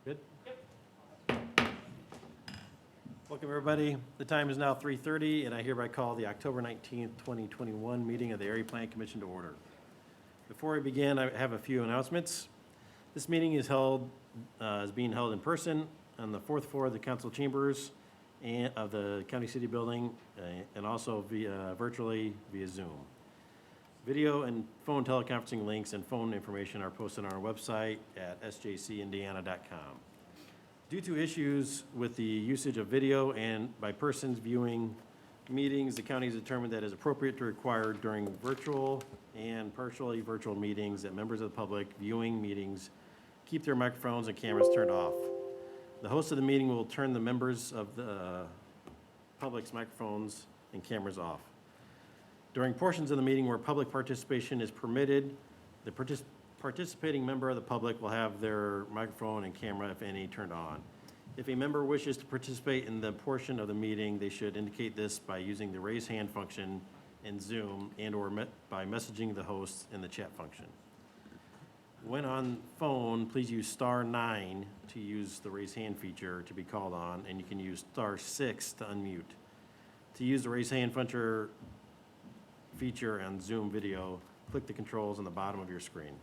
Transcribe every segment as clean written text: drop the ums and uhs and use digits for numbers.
Good? Welcome, everybody. The time is now 3:30, and I hereby call the October 19th, 2021 meeting of the Area Plan Commission to order. Before we begin, I have a few announcements. This meeting is being held in person on the fourth floor of the council chambers and of the County City Building, and also virtually via Zoom. Video and phone teleconferencing links and phone information are posted on our website at sjcindiana.com. Due to issues with the usage of video and by persons viewing meetings, the county has determined that it is appropriate to require during virtual and partially virtual meetings that members of the public viewing meetings keep their microphones and cameras turned off. The host of the meeting will turn the members of the public's microphones and cameras off. During portions of the meeting where public participation is permitted, the participating member of the public will have their microphone and camera, if any, turned on. If a member wishes to participate in the portion of the meeting, they should indicate this by using the raise hand function in Zoom and/or by messaging the host in the chat function. When on phone, please use *9 to use the raise hand feature to be called on, and you can use *6 to unmute. To use the raise hand feature on Zoom video, click the controls on the bottom of your screen.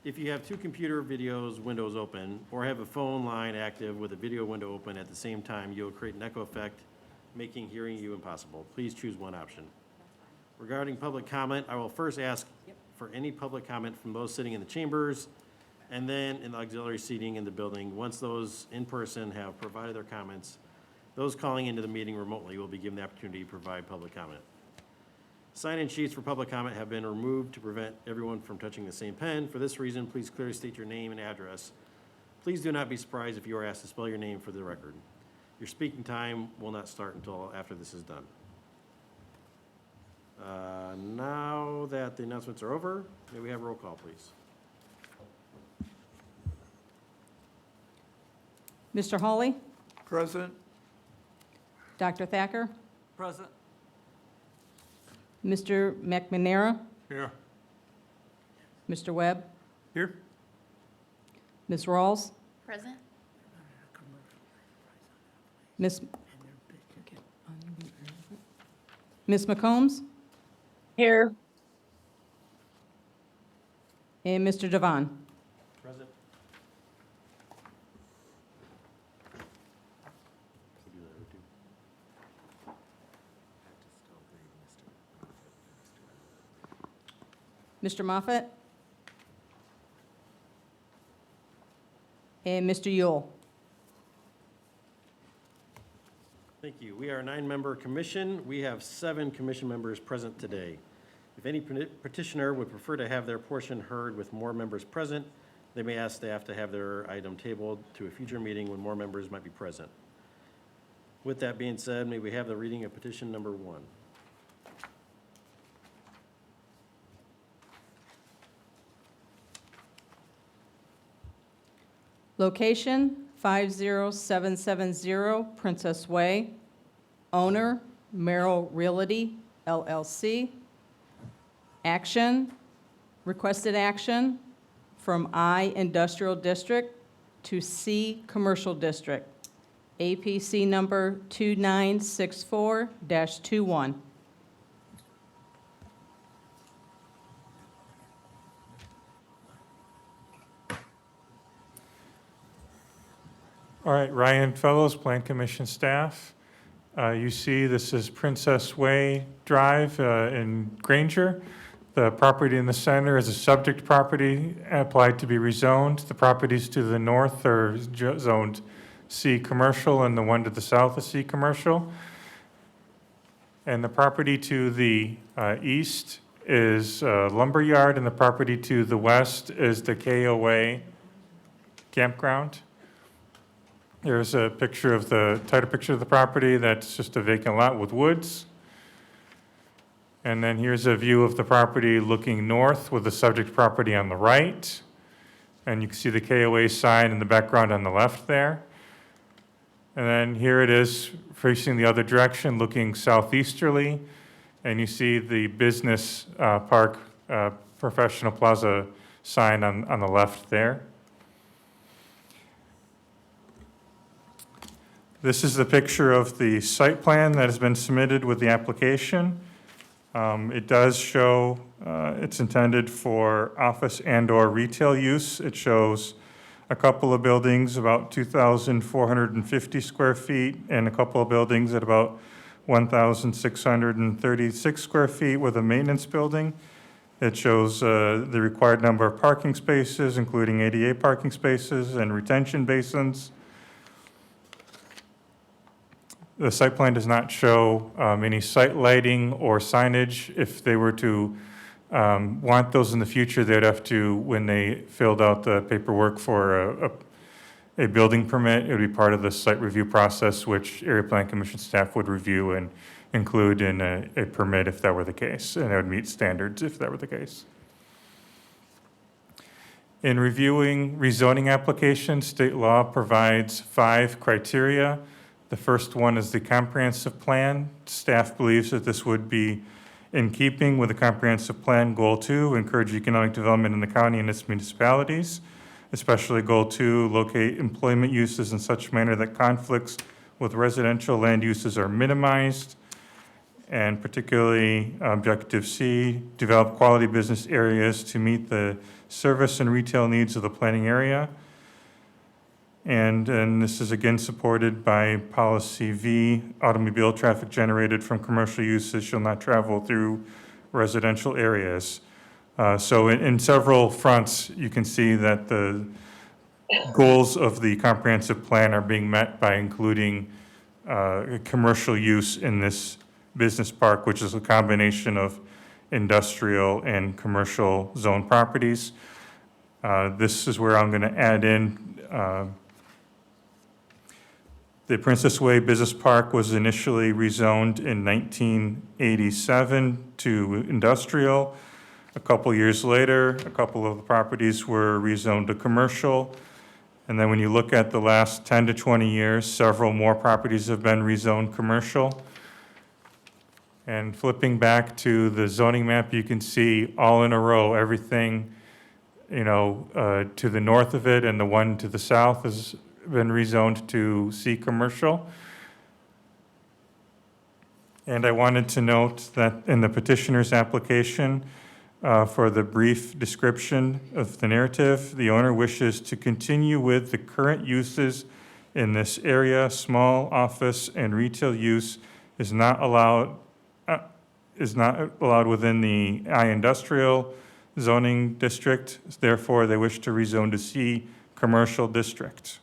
If you have two computer windows open, or have a phone line active with a video window open at the same time, you'll create an echo effect, making hearing you impossible. Please choose one option. Regarding public comment, I will first ask for any public comment from those sitting in the chambers, and then in the auxiliary seating in the building. Once those in person have provided their comments, those calling into the meeting remotely will be given the opportunity to provide public comment. Sign-in sheets for public comment have been removed to prevent everyone from touching the same pen. For this reason, please clearly state your name and address. Please do not be surprised if you are asked to spell your name for the record. Your speaking time will not start until after this is done. Now that the announcements are over, may we have a roll call, please? Mr. Hawley? Present. Dr. Thacker? Present. Mr. McNamara? Here. Mr. Webb? Here. Ms. Rawls? Present. Ms. McCombs? Here. And Mr. Devon? Present. Mr. Moffett? And Mr. Yule? Thank you. We are a 9-member commission. We have 7 commission members present today. If any petitioner would prefer to have their portion heard with more members present, they may ask staff to have their item tabled to a future meeting when more members might be present. With that being said, may we have the reading of petition number 1. Location, 50770 Princess Way. Owner, Merrill Realty, LLC. Action, requested action from I Industrial District to C Commercial District. APC number 2964-21. All right, Ryan Fellows, Plan Commission staff. You see this is Princess Way Drive in Granger. The property in the center is a subject property applied to be rezoned. The properties to the north are zoned C Commercial, and the one to the south is C Commercial. And the property to the east is Lumberyard, and the property to the west is the KOA campground. There's a picture of the, title picture of the property. That's just a vacant lot with woods. And then here's a view of the property looking north with the subject property on the right. And you can see the KOA sign in the background on the left there. And then here it is facing the other direction, looking southeasterly. And you see the business park professional plaza sign on the left there. This is the picture of the site plan that has been submitted with the application. It does show, it's intended for office and/or retail use. It shows a couple of buildings, about 2,450 square feet, and a couple of buildings at about 1,636 square feet with a maintenance building. It shows the required number of parking spaces, including ADA parking spaces and retention basins. The site plan does not show any site lighting or signage. If they were to want those in the future, they'd have to, when they filled out the paperwork for a building permit, it would be part of the site review process, which Area Plan Commission staff would review and include in a permit if that were the case, and it would meet standards if that were the case. In reviewing rezoning applications, state law provides 5 criteria. The first one is the comprehensive plan. Staff believes that this would be in keeping with the comprehensive plan goal 2, encourage economic development in the county and its municipalities, especially goal 2, locate employment uses in such manner that conflicts with residential land uses are minimized, and particularly objective C, develop quality business areas to meet the service and retail needs of the planning area. And this is again supported by policy V, automobile traffic generated from commercial uses shall not travel through residential areas. So in several fronts, you can see that the goals of the comprehensive plan are being met by including commercial use in this business park, which is a combination of industrial and commercial zone properties. This is where I'm going to add in the Princess Way Business Park was initially rezoned in 1987 to industrial. A couple years later, a couple of the properties were rezoned to commercial. And then when you look at the last 10 to 20 years, several more properties have been rezoned commercial. And flipping back to the zoning map, you can see all in a row, everything, to the north of it and the one to the south has been rezoned to C commercial. And I wanted to note that in the petitioner's application, for the brief description of the narrative, the owner wishes to continue with the current uses in this area. Small office and retail use is not allowed within the I industrial zoning district. Therefore, they wish to rezone to C commercial district.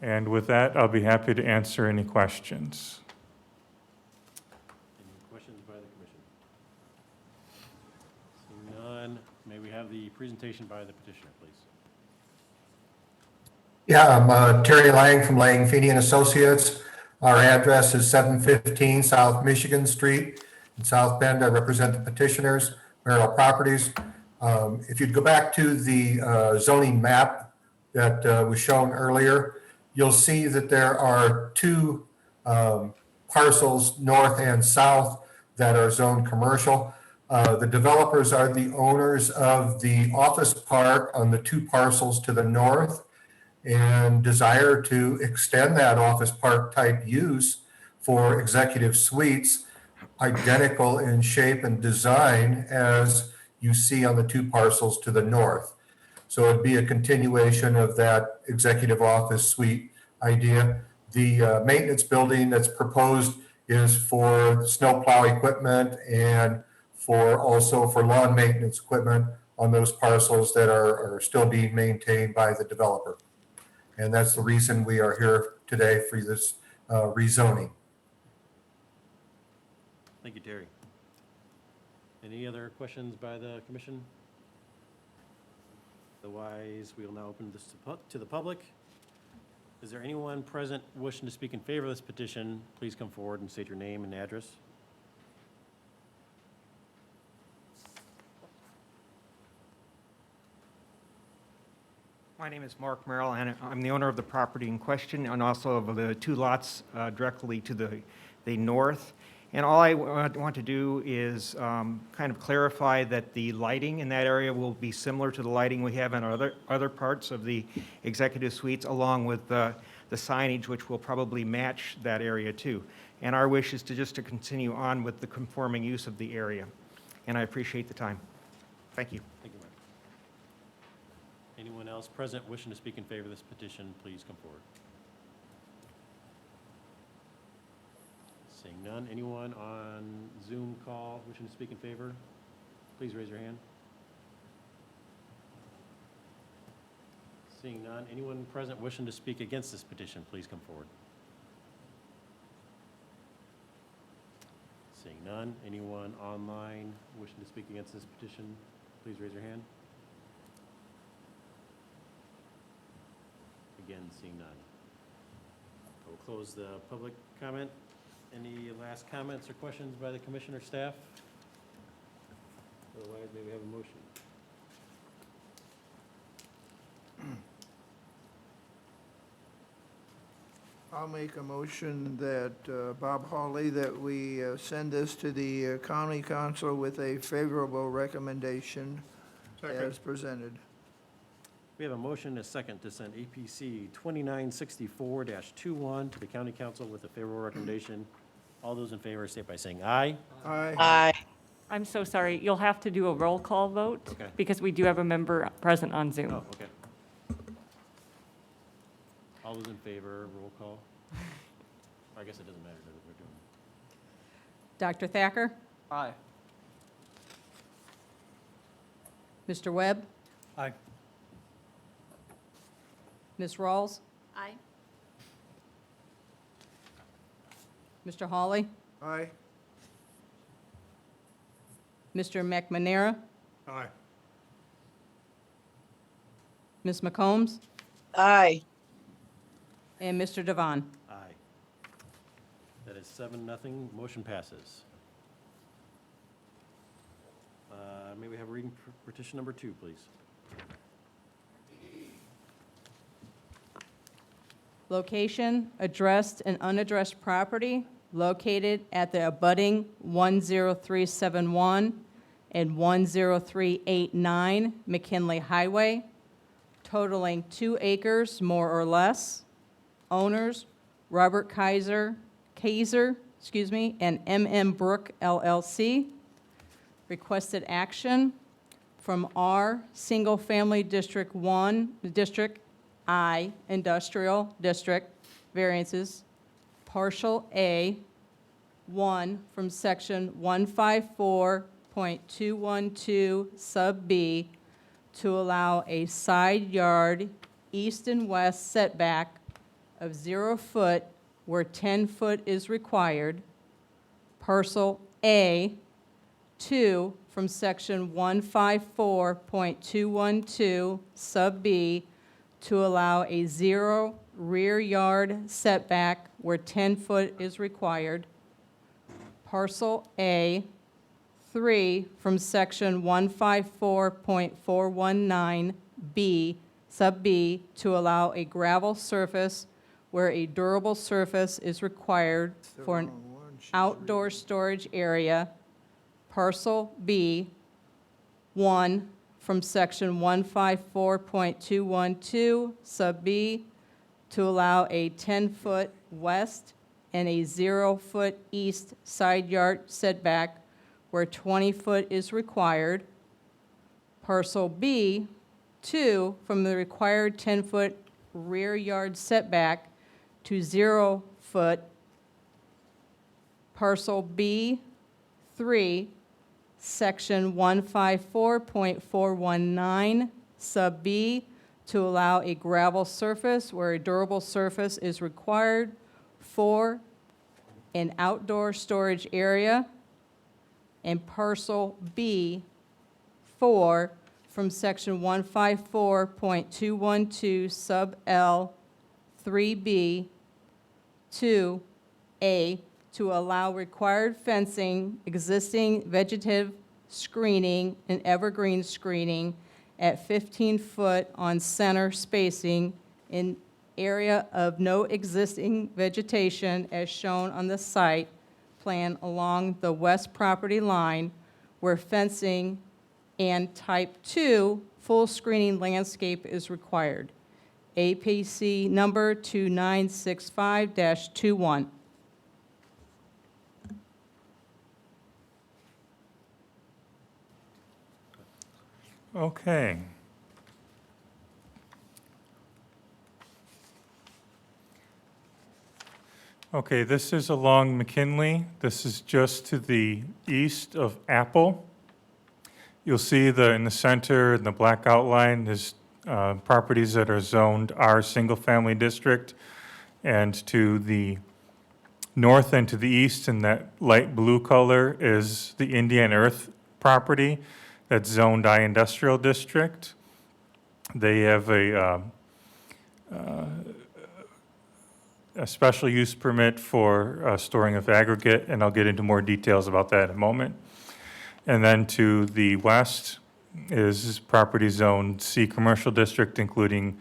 And with that, I'll be happy to answer any questions. Any questions by the commission? Seeing none, may we have the presentation by the petitioner, please? Yeah, I'm Terry Lang from Lang, Feeney and Associates. Our address is 715 South Michigan Street in South Bend. I represent the petitioners, Merrill Properties. If you'd go back to the zoning map that was shown earlier, you'll see that there are 2 parcels, north and south, that are zoned commercial. The developers are the owners of the office park on the 2 parcels to the north and desire to extend that office park type use for executive suites, identical in shape and design as you see on the 2 parcels to the north. So it'd be a continuation of that executive office suite idea. The maintenance building that's proposed is for snowplow equipment and also for lawn maintenance equipment on those parcels that are still being maintained by the developer. And that's the reason we are here today for this rezoning. Thank you, Terry. Any other questions by the commission? Otherwise, we will now open this to the public. Is there anyone present wishing to speak in favor of this petition? Please come forward and state your name and address. My name is Mark Merrill, and I'm the owner of the property in question and also of the 2 lots directly to the north. And all I want to do is kind of clarify that the lighting in that area will be similar to the lighting we have in other parts of the executive suites, along with the signage, which will probably match that area too. And our wish is to continue on with the conforming use of the area. And I appreciate the time. Thank you. Thank you, Mark. Anyone else present wishing to speak in favor of this petition, please come forward. Seeing none. Anyone on Zoom call wishing to speak in favor, please raise your hand. Seeing none. Anyone present wishing to speak against this petition, please come forward. Seeing none. Anyone online wishing to speak against this petition, please raise your hand. Again, seeing none. I will close the public comment. Any last comments or questions by the commission or staff? Otherwise, may we have a motion? I'll make a motion that, Bob Hawley, that we send this to the county council with a favorable recommendation as presented. We have a motion and a second to send APC 2964-21 to the county council with a favorable recommendation. All those in favor state by saying aye. Aye. I'm so sorry. You'll have to do a roll call vote Okay. because we do have a member present on Zoom. Oh, okay. All those in favor, roll call. I guess it doesn't matter that we're doing. Dr. Thacker? Aye. Mr. Webb? Aye. Ms. Rawls? Aye. Mr. Hawley? Aye. Mr. McManera? Aye. Ms. McCombs? Aye. And Mr. Devon? Aye. That is 7-0. Motion passes. May we have a reading for petition number 2, please? Location, addressed and unaddressed property located at the abutting 10371 and 10389 McKinley Highway, totaling 2 acres more or less. Owners, Robert Kaiser, and M.M. Brook LLC. Requested action from R, Single Family District 1, District I, Industrial District, variances, partial A, 1 from section 154.212 sub B to allow a side yard east and west setback of 0 foot where 10 foot is required. Parcel A, 2 from section 154.212 sub B to allow a 0 rear yard setback where 10 foot is required. Parcel A, 3 from section 154.419 B, sub B, to allow a gravel surface where a durable surface is required for an outdoor storage area. Parcel B, 1 from section 154.212 sub B to allow a 10-foot west and a 0-foot east side yard setback where 20 foot is required. Parcel B, 2 from the required 10-foot rear yard setback to 0 foot. Parcel B, 3, section 154.419 sub B to allow a gravel surface where a durable surface is required for an outdoor storage area. And parcel B, 4 from section 154.212 sub L 3B 2A to allow required fencing, existing vegetative screening, and evergreen screening at 15 foot on center spacing in area of no existing vegetation as shown on the site plan along the west property line where fencing and type 2 full screening landscape is required. APC number 2965-21. Okay. Okay, this is along McKinley. This is just to the east of Apple. You'll see in the center, in the black outline, there's properties that are zoned R single-family district. And to the north and to the east, in that light blue color, is the Indian Earth property that's zoned I industrial district. They have a special use permit for storing of aggregate, and I'll get into more details about that in a moment. And then to the west is property zone C commercial district, including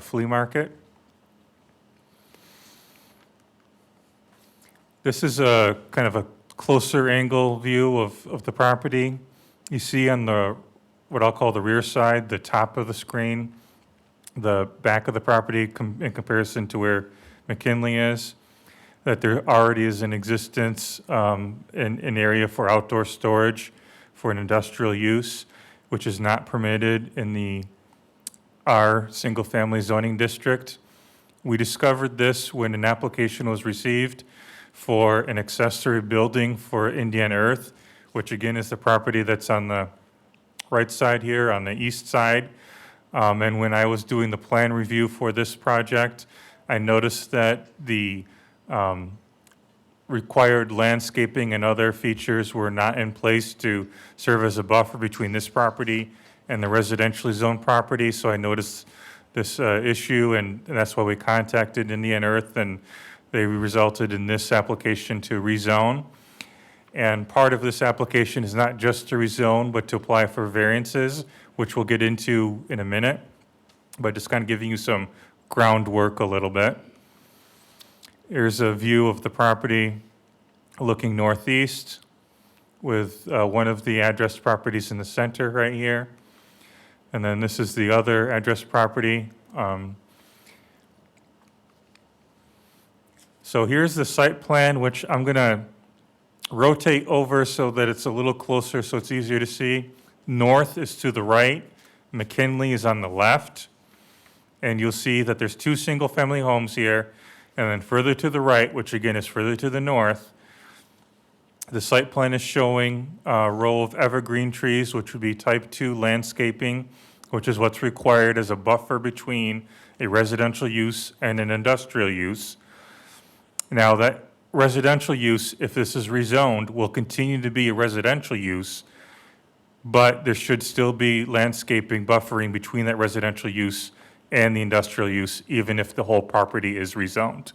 flea market. This is a kind of a closer angle view of the property. You see on the, what I'll call the rear side, the top of the screen, the back of the property in comparison to where McKinley is, that there already is in existence an area for outdoor storage for an industrial use, which is not permitted in the R single-family zoning district. We discovered this when an application was received for an accessory building for Indian Earth, which again is the property that's on the right side here, on the east side. And when I was doing the plan review for this project, I noticed that the required landscaping and other features were not in place to serve as a buffer between this property and the residentially zoned property. So I noticed this issue, and that's why we contacted Indian Earth, and they resulted in this application to rezone. And part of this application is not just to rezone, but to apply for variances, which we'll get into in a minute, but just kind of giving you some groundwork a little bit. Here's a view of the property looking northeast with one of the address properties in the center right here. And then this is the other address property. So here's the site plan, which I'm going to rotate over so that it's a little closer so it's easier to see. North is to the right, McKinley is on the left, and you'll see that there's two single-family homes here, and then further to the right, which again is further to the north, the site plan is showing a row of evergreen trees, which would be type 2 landscaping, which is what's required as a buffer between a residential use and an industrial use. Now, that residential use, if this is rezoned, will continue to be a residential use, but there should still be landscaping buffering between that residential use and the industrial use, even if the whole property is rezoned.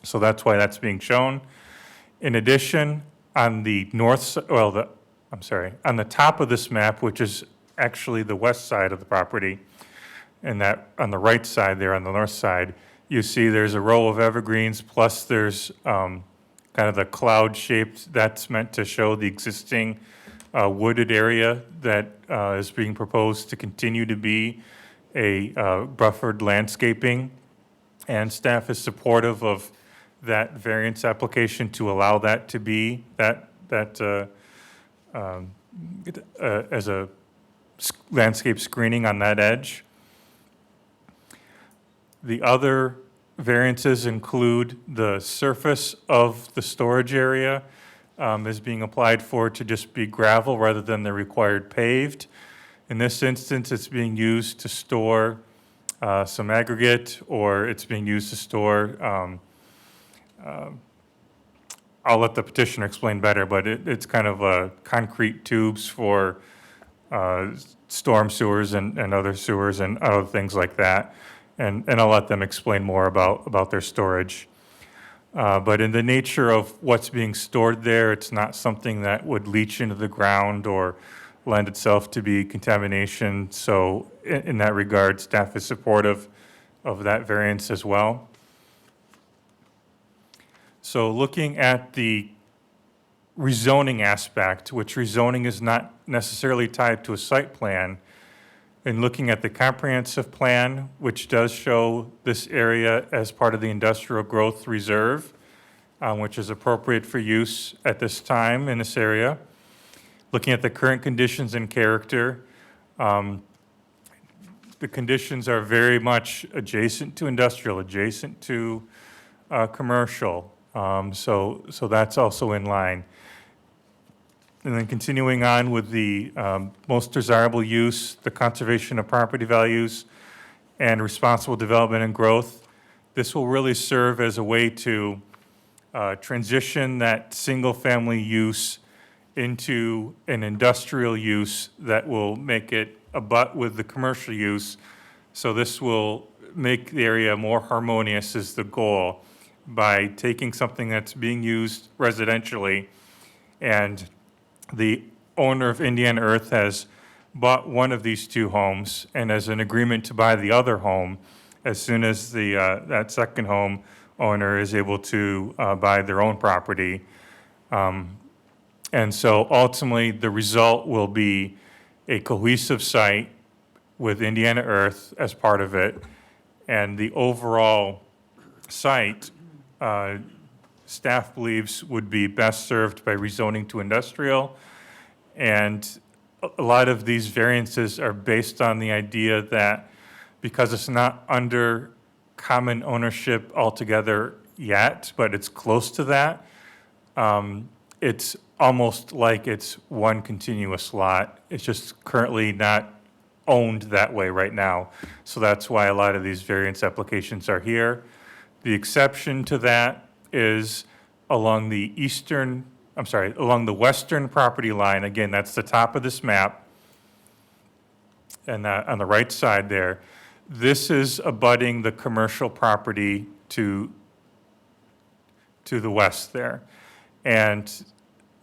So that's why that's being shown. In addition, on the on the top of this map, which is actually the west side of the property, and that on the right side there on the north side, you see there's a row of evergreens, plus there's kind of the cloud shaped, that's meant to show the existing wooded area that is being proposed to continue to be a buffered landscaping. And staff is supportive of that variance application to allow that to be as a landscape screening on that edge. The other variances include the surface of the storage area is being applied for to just be gravel rather than the required paved. In this instance, it's being used to store some aggregate, or it's being used to store, I'll let the petitioner explain better, but it's kind of concrete tubes for storm sewers and other sewers and other things like that. And I'll let them explain more about their storage. But in the nature of what's being stored there, it's not something that would leach into the ground or lend itself to be contamination. So in that regard, staff is supportive of that variance as well. So looking at the rezoning aspect, which rezoning is not necessarily tied to a site plan. In looking at the comprehensive plan, which does show this area as part of the industrial growth reserve, which is appropriate for use at this time in this area. Looking at the current conditions and character, the conditions are very much adjacent to industrial, adjacent to commercial. So that's also in line. And then continuing on with the most desirable use, the conservation of property values, and responsible development and growth. This will really serve as a way to transition that single-family use into an industrial use that will make it abut with the commercial use. So this will make the area more harmonious is the goal by taking something that's being used residentially, and the owner of Indiana Earth has bought one of these two homes and has an agreement to buy the other home as soon as that second home owner is able to buy their own property. And so ultimately, the result will be a cohesive site with Indiana Earth as part of it. And the overall site, staff believes, would be best served by rezoning to industrial. And a lot of these variances are based on the idea that because it's not under common ownership altogether yet, but it's close to that, it's almost like it's one continuous lot. It's just currently not owned that way right now. So that's why a lot of these variance applications are here. The exception to that is along the along the western property line. Again, that's the top of this map. And on the right side there, this is abutting the commercial property to the west there. And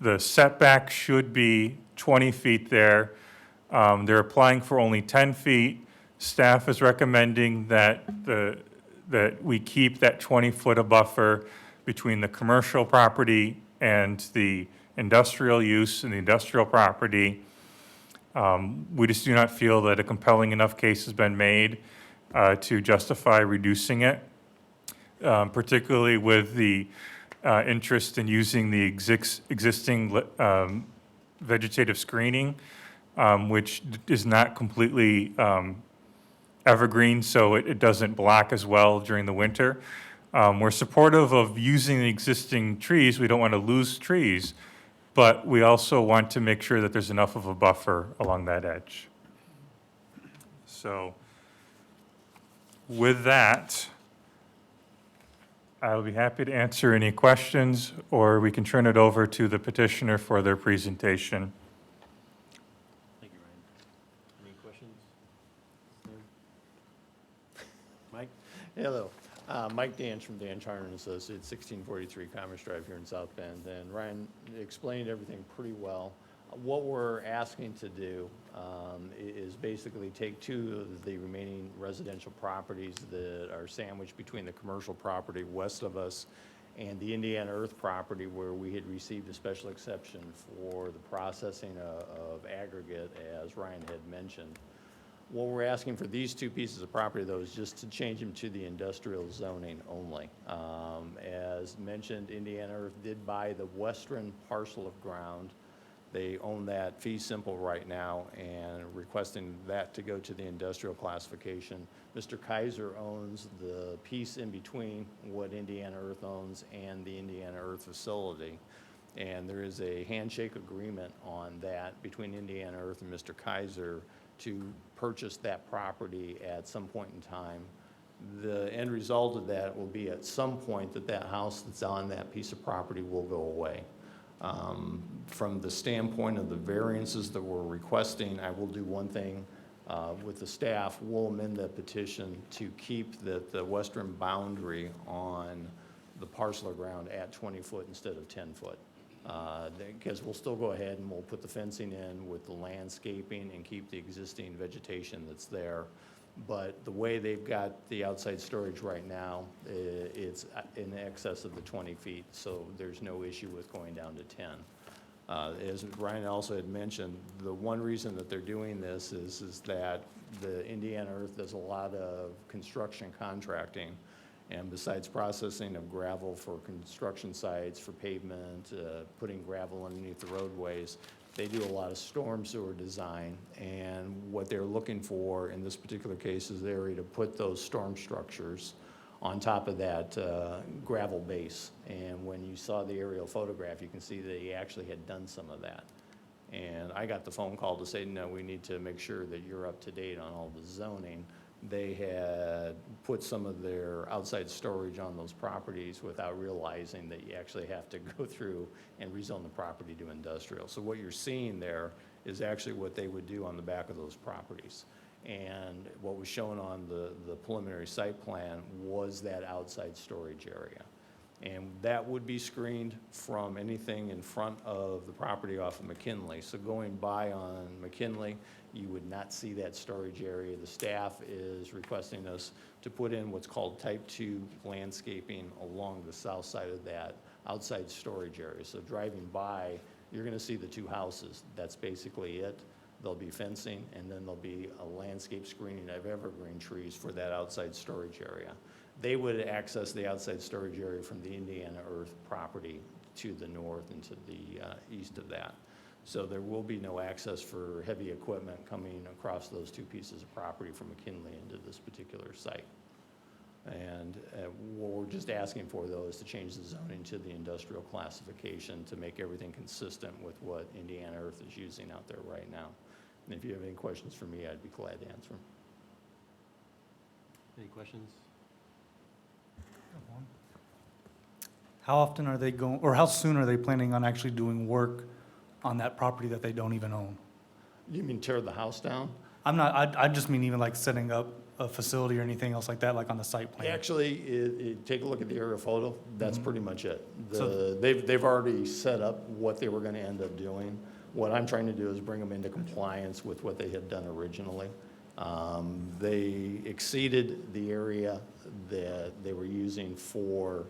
the setback should be 20 feet there. They're applying for only 10 feet. Staff is recommending that that we keep that 20-foot buffer between the commercial property and the industrial use and the industrial property. We just do not feel that a compelling enough case has been made to justify reducing it, particularly with the interest in using the existing vegetative screening, which is not completely evergreen, so it doesn't block as well during the winter. We're supportive of using the existing trees. We don't want to lose trees, but we also want to make sure that there's enough of a buffer along that edge. So with that, I'll be happy to answer any questions, or we can turn it over to the petitioner for their presentation. Thank you, Ryan. Any questions? Mike? Hello, Mike Danch from Dan Charner and Associates, 1643 Commerce Drive here in South Bend. And Ryan explained everything pretty well. What we're asking to do is basically take two of the remaining residential properties that are sandwiched between the commercial property west of us and the Indiana Earth property, where we had received a special exception for the processing of aggregate, as Ryan had mentioned. What we're asking for these two pieces of property, though, is just to change them to the industrial zoning only. As mentioned, Indiana Earth did buy the western parcel of ground. They own that fee simple right now and requesting that to go to the industrial classification. Mr. Kaiser owns the piece in between what Indiana Earth owns and the Indiana Earth facility. And there is a handshake agreement on that between Indiana Earth and Mr. Kaiser to purchase that property at some point in time. The end result of that will be at some point that house that's on that piece of property will go away. From the standpoint of the variances that we're requesting, I will do one thing with the staff. We'll amend the petition to keep the western boundary on the parcel of ground at 20 foot instead of 10 foot. Because we'll still go ahead and we'll put the fencing in with the landscaping and keep the existing vegetation that's there. But the way they've got the outside storage right now, it's in excess of the 20 feet, so there's no issue with going down to 10. As Ryan also had mentioned, the one reason that they're doing this is that the Indiana Earth does a lot of construction contracting. And besides processing of gravel for construction sites, for pavement, putting gravel underneath the roadways, they do a lot of storm sewer design. And what they're looking for in this particular case is the area to put those storm structures on top of that gravel base. And when you saw the aerial photograph, you can see that he actually had done some of that. And I got the phone call to say, no, we need to make sure that you're up to date on all the zoning. They had put some of their outside storage on those properties without realizing that you actually have to go through and rezone the property to industrial. So what you're seeing there is actually what they would do on the back of those properties. And what was shown on the preliminary site plan was that outside storage area. And that would be screened from anything in front of the property off of McKinley. So going by on McKinley, you would not see that storage area. The staff is requesting us to put in what's called type 2 landscaping along the south side of that outside storage area. So driving by, you're gonna see the two houses. That's basically it. There'll be fencing, and then there'll be a landscape screening of evergreen trees for that outside storage area. They would access the outside storage area from the Indiana Earth property to the north and to the east of that. So there will be no access for heavy equipment coming across those two pieces of property from McKinley into this particular site. And what we're just asking for, though, is to change the zoning to the industrial classification to make everything consistent with what Indiana Earth is using out there right now. And if you have any questions for me, I'd be glad to answer them. Any questions? How often are they going, or how soon are they planning on actually doing work on that property that they don't even own? You mean tear the house down? I just mean even like setting up a facility or anything else like that, like on the site plan. Actually, take a look at the aerial photo. That's pretty much it. So- They've already set up what they were going to end up doing. What I'm trying to do is bring them into compliance with what they had done originally. They exceeded the area that they were using for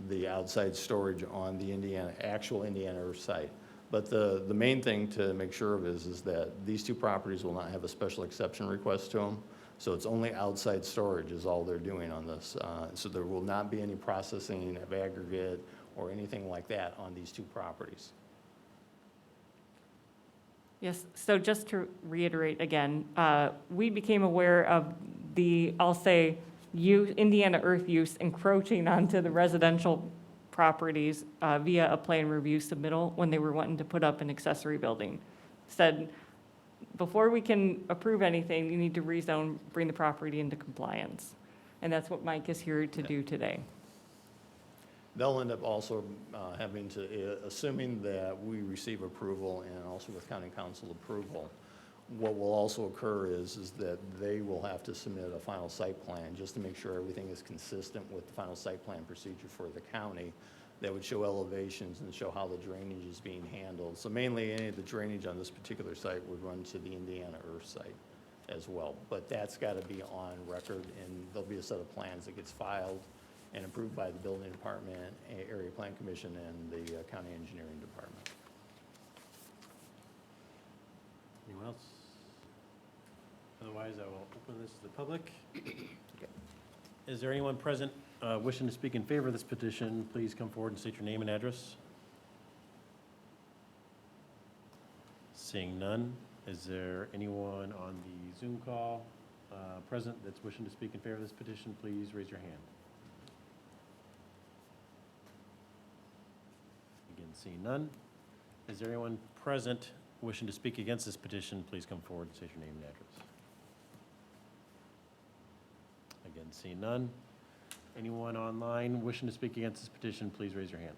the outside storage on the actual Indiana Earth site. But the main thing to make sure of is that these two properties will not have a special exception request to them. So it's only outside storage is all they're doing on this. So there will not be any processing of aggregate or anything like that on these two properties. Yes, so just to reiterate again, we became aware of the, I'll say, Indiana Earth use encroaching onto the residential properties via a plan review submittal when they were wanting to put up an accessory building. Said, before we can approve anything, you need to rezone, bring the property into compliance. And that's what Mike is here to do today. They'll end up also having to, assuming that we receive approval and also with county council approval, what will also occur is that they will have to submit a final site plan just to make sure everything is consistent with the final site plan procedure for the county. That would show elevations and show how the drainage is being handled. So mainly any of the drainage on this particular site would run to the Indiana Earth site as well. But that's got to be on record, and there'll be a set of plans that gets filed and approved by the building department, area plan commission, and the county engineering department. Anyone else? Otherwise, I will open this to the public. Is there anyone present wishing to speak in favor of this petition? Please come forward and state your name and address. Seeing none, is there anyone on the Zoom call present that's wishing to speak in favor of this petition? Please raise your hand. Again, seeing none. Is there anyone present wishing to speak against this petition? Please come forward and state your name and address. Again, seeing none. Anyone online wishing to speak against this petition, please raise your hand.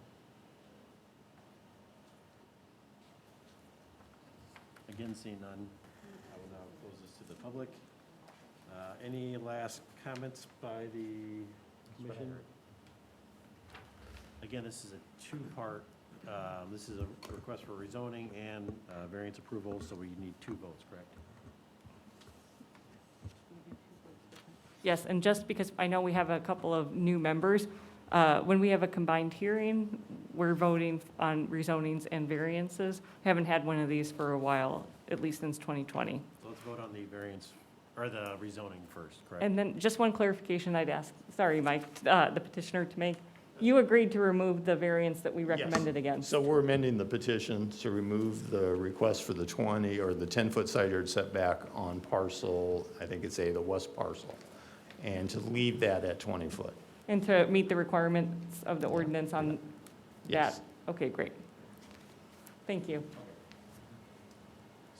Again, seeing none. I will now close this to the public. Any last comments by the commission? Again, this is a two-part, this is a request for rezoning and variance approval, so we need 2 votes, correct? Yes, and just because I know we have a couple of new members, when we have a combined hearing, we're voting on rezonings and variances. Haven't had one of these for a while, at least since 2020. So let's vote on the variance, or the rezoning first, correct? And then just one clarification I'd ask, sorry, Mike, the petitioner to make. You agreed to remove the variance that we recommended again. So we're amending the petition to remove the request for the 20 or the 10-foot side yard setback on parcel, I think it's the west parcel, and to leave that at 20 foot. And to meet the requirements of the ordinance on that? Yes. Okay, great. Thank you.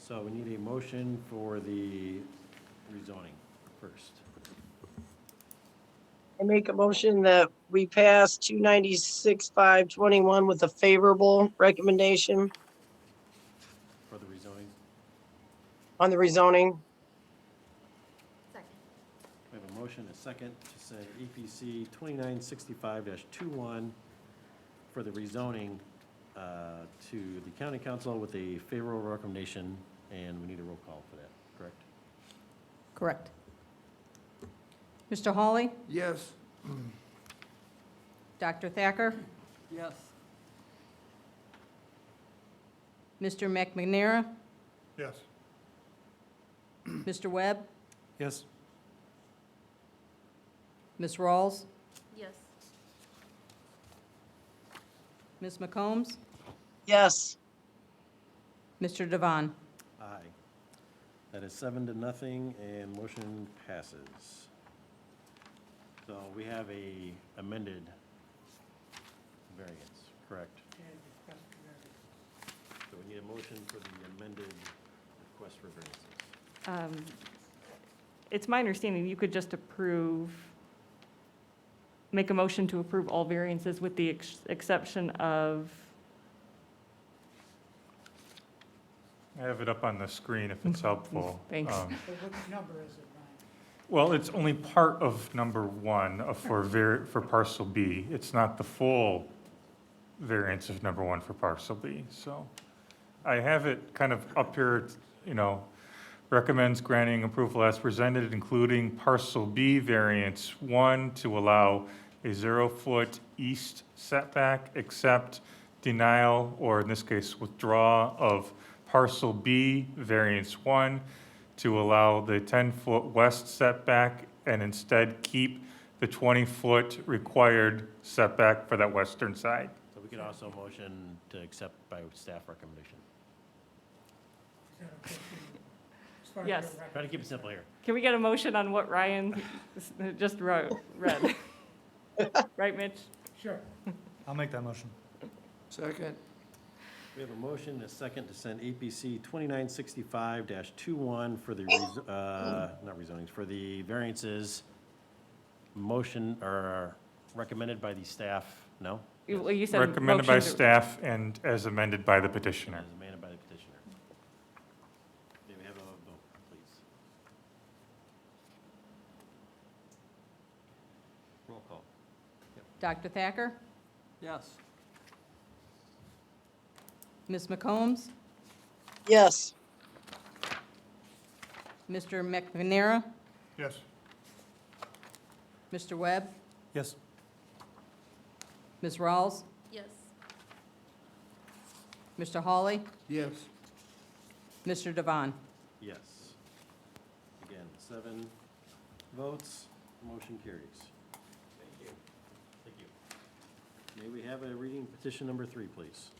So we need a motion for the rezoning first. I make a motion that we pass 296-521 with a favorable recommendation For the rezoning. on the rezoning. We have a motion, a second, to send APC 2965-21 for the rezoning to the county council with a favorable recommendation, and we need a roll call for that, correct? Correct. Mr. Hawley? Yes. Dr. Thacker? Yes. Mr. McNamara? Yes. Mr. Webb? Yes. Ms. Rawls? Yes. Ms. McCombs? Yes. Mr. Devon? Aye. That is 7-0, and motion passes. So we have a amended variance, correct? So we need a motion for the amended request for variances. It's my understanding you could just make a motion to approve all variances with the exception of, I have it up on the screen if it's helpful. Thanks. What number is it, Ryan? Well, it's only part of number 1 for parcel B. It's not the full variance of number 1 for parcel B. So I have it kind of up here, recommends granting approval as presented, including parcel B variance 1 to allow a 0-foot east setback, except denial, or in this case, withdrawal of parcel B variance 1 to allow the 10-foot west setback and instead keep the 20-foot required setback for that western side. So we could also motion to accept by staff recommendation. yes. Try to keep it simple here. Can we get a motion on what Ryan just read? Right, Mitch? I'll make that motion. Second. We have a motion, a second, to send APC 2965-21 for the, not rezonings, for the variances, motion, or recommended by the staff, no? Well, you said Recommended by motion to- staff and as amended by the petitioner. As amended by the petitioner. May we have a vote, please? Roll call. Dr. Thacker? Yes. Ms. McCombs? Yes. Mr. McNamara? Yes. Mr. Webb? Yes. Ms. Rawls? Yes. Mr. Hawley? Yes. Mr. Devon? Yes. Again, 7 votes, motion carries. Thank you. Thank you. May we have a reading petition number 3, please?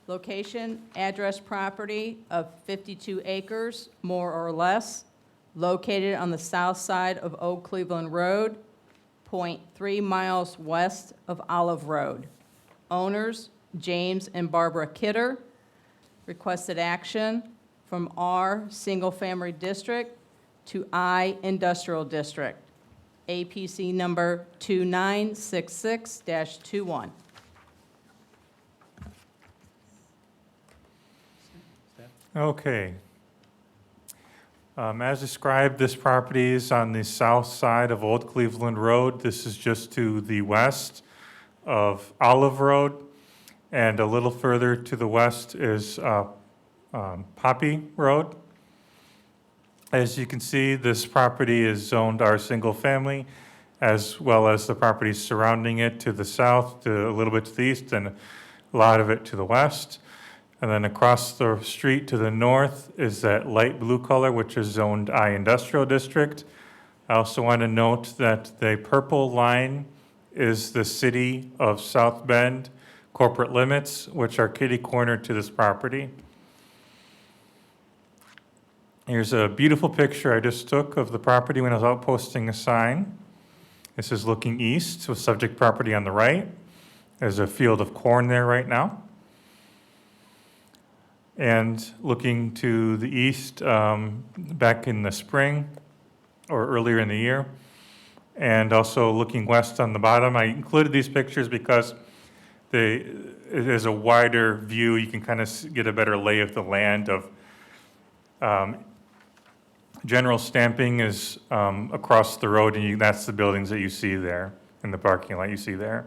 Location, address property of 52 acres, more or less, located on the south side of Old Cleveland Road, 0.3 miles west of Olive Road. Owners, James and Barbara Kidder. Requested action from R Single Family District to I Industrial District. APC number 2966-21. Okay. As described, this property is on the south side of Old Cleveland Road. This is just to the west of Olive Road. And a little further to the west is Poppy Road. As you can see, this property is zoned R single family, as well as the properties surrounding it to the south, to a little bit to the east, and a lot of it to the west. And then across the street to the north is that light blue color, which is zoned I industrial district. I also want to note that the purple line is the city of South Bend corporate limits, which are kitty corner to this property. Here's a beautiful picture I just took of the property when I was out posting a sign. This is looking east with subject property on the right. There's a field of corn there right now. And looking to the east, back in the spring or earlier in the year. And also looking west on the bottom. I included these pictures because it is a wider view. You can kind of get a better lay of the land of general stamping is across the road, and that's the buildings that you see there in the parking lot you see there.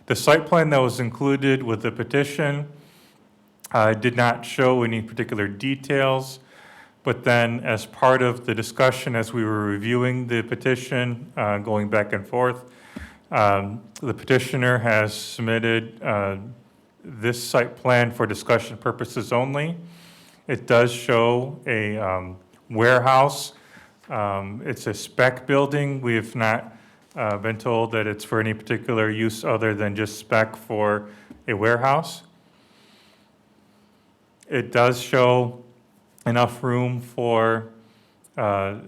The site plan that was included with the petition did not show any particular details, but then as part of the discussion as we were reviewing the petition, going back and forth, the petitioner has submitted this site plan for discussion purposes only. It does show a warehouse. It's a spec building. We have not been told that it's for any particular use other than just spec for a warehouse. It does show enough room for a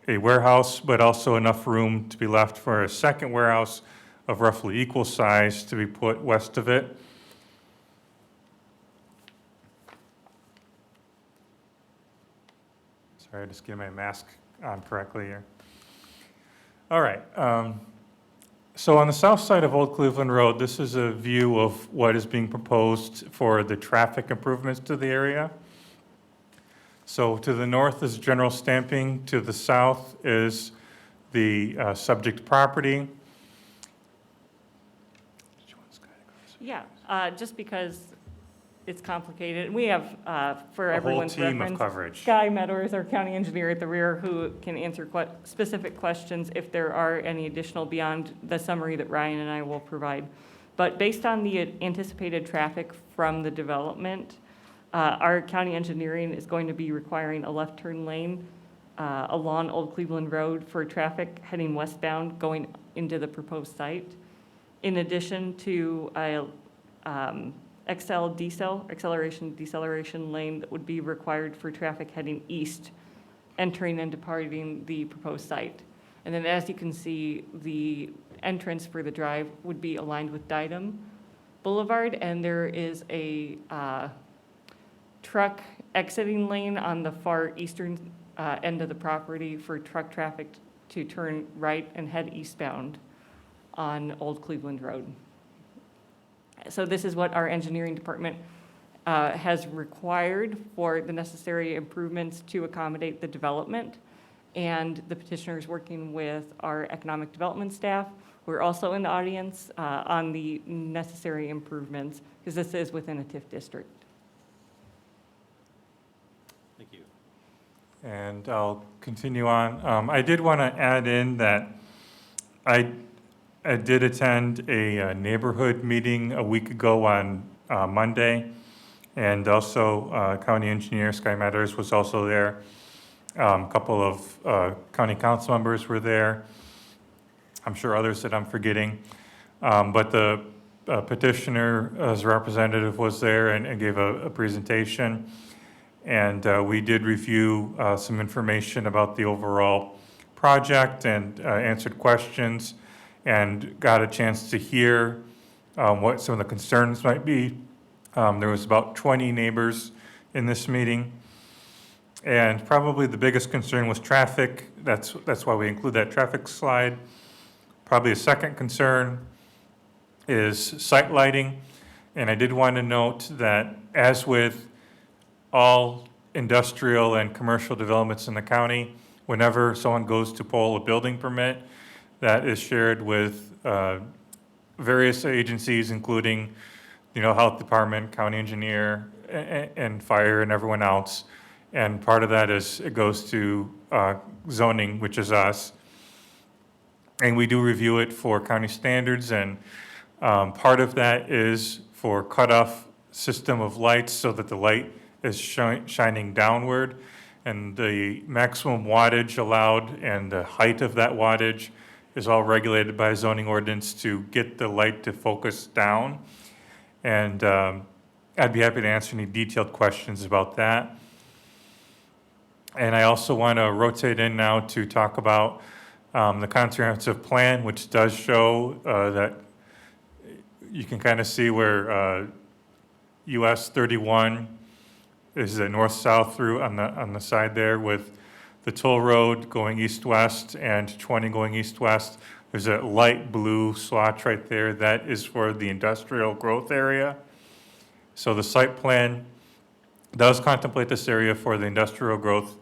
warehouse, but also enough room to be left for a second warehouse of roughly equal size to be put west of it. Sorry, just get my mask on correctly here. All right. So on the south side of Old Cleveland Road, this is a view of what is being proposed for the traffic improvements to the area. So to the north is general stamping. To the south is the subject property. Yeah, just because it's complicated. We have, for A whole everyone's team of reference, coverage. Guy Meadors, our county engineer at the rear, who can answer specific questions if there are any additional beyond the summary that Ryan and I will provide. But based on the anticipated traffic from the development, our county engineering is going to be requiring a left turn lane along Old Cleveland Road for traffic heading westbound going into the proposed site. In addition to a acceleration lane that would be required for traffic heading east, entering and departing the proposed site. And then as you can see, the entrance for the drive would be aligned with Diadem Boulevard, and there is a truck exiting lane on the far eastern end of the property for truck traffic to turn right and head eastbound on Old Cleveland Road. So this is what our engineering department has required for the necessary improvements to accommodate the development. And the petitioner is working with our economic development staff, who are also in the audience, on the necessary improvements, because this is within a TIF district. Thank you. And I'll continue on. I did want to add in that I did attend a neighborhood meeting a week ago on Monday, and also County Engineer Sky Matters was also there. A couple of county council members were there. I'm sure others that I'm forgetting. But the petitioner's representative was there and gave a presentation. And we did review some information about the overall project and answered questions, and got a chance to hear what some of the concerns might be. There was about 20 neighbors in this meeting, and probably the biggest concern was traffic. That's why we include that traffic slide. Probably a second concern is site lighting, and I did want to note that as with all industrial and commercial developments in the county, whenever someone goes to pull a building permit, that is shared with various agencies, including, health department, county engineer, and fire, and everyone else. And part of that is, it goes to zoning, which is us. And we do review it for county standards, and part of that is for cutoff system of lights so that the light is shining downward. And the maximum wattage allowed and the height of that wattage is all regulated by zoning ordinance to get the light to focus down. And I'd be happy to answer any detailed questions about that. And I also want to rotate in now to talk about the comprehensive plan, which does show that you can kind of see where US 31 is the north-south route on the side there, with the toll road going east-west and 20 going east-west. There's a light blue swatch right there. That is for the industrial growth area. So the site plan does contemplate this area for the industrial growth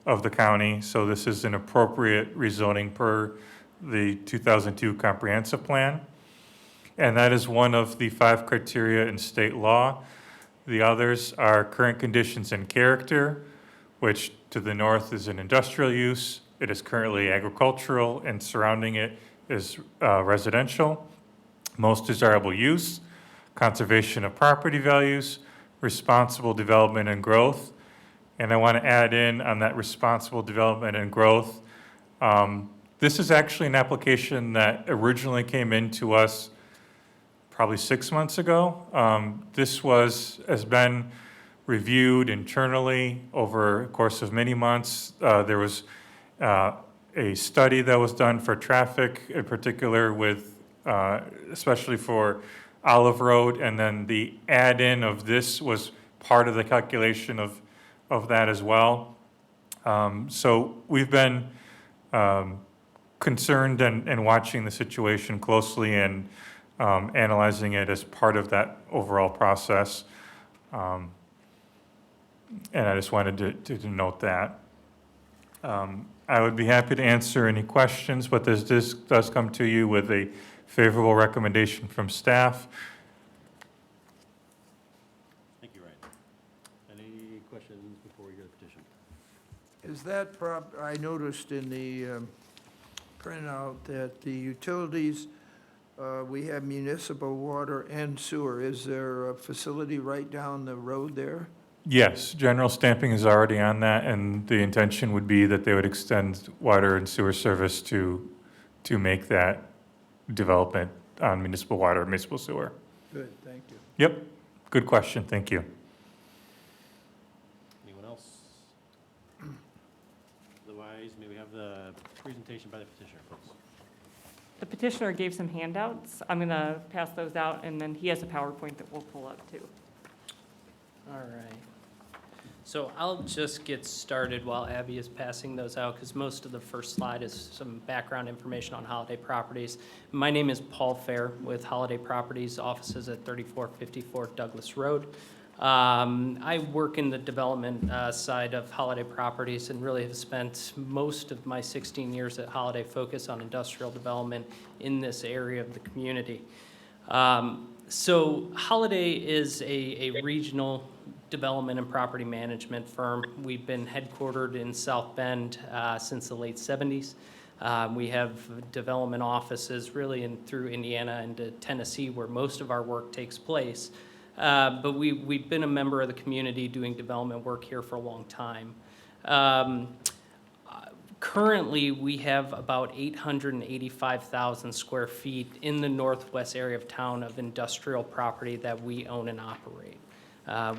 of the county. So this is an appropriate rezoning per the 2002 comprehensive plan. And that is one of the 5 criteria in state law. The others are current conditions and character, which to the north is an industrial use. It is currently agricultural, and surrounding it is residential. Most desirable use, conservation of property values, responsible development and growth. And I want to add in on that responsible development and growth. This is actually an application that originally came into us probably 6 months ago. This has been reviewed internally over the course of many months. There was a study that was done for traffic, in particular with, especially for Olive Road, and then the add-in of this was part of the calculation of that as well. So we've been concerned and watching the situation closely and analyzing it as part of that overall process. And I just wanted to note that. I would be happy to answer any questions, but this does come to you with a favorable recommendation from staff. Thank you, Ryan. Any questions before we go to petition? Is that I noticed in the printout that the utilities, we have municipal water and sewer. Is there a facility right down the road there? Yes, general stamping is already on that, and the intention would be that they would extend water and sewer service to make that development on municipal water, municipal sewer. Good, thank you. Yep, good question, thank you. Anyone else? Otherwise, may we have the presentation by the petitioner, please? The petitioner gave some handouts. I'm going to pass those out, and then he has a PowerPoint that we'll pull up too. All right. So I'll just get started while Abby is passing those out, because most of the first slide is some background information on Holiday Properties. My name is Paul Fair with Holiday Properties, offices at 3454 Douglas Road. I work in the development side of Holiday Properties and really have spent most of my 16 years at Holiday focused on industrial development in this area of the community. So Holiday is a regional development and property management firm. We've been headquartered in South Bend since the late 70s. We have development offices really through Indiana and Tennessee, where most of our work takes place. But we've been a member of the community doing development work here for a long time. Currently, we have about 885,000 square feet in the northwest area of town of industrial property that we own and operate.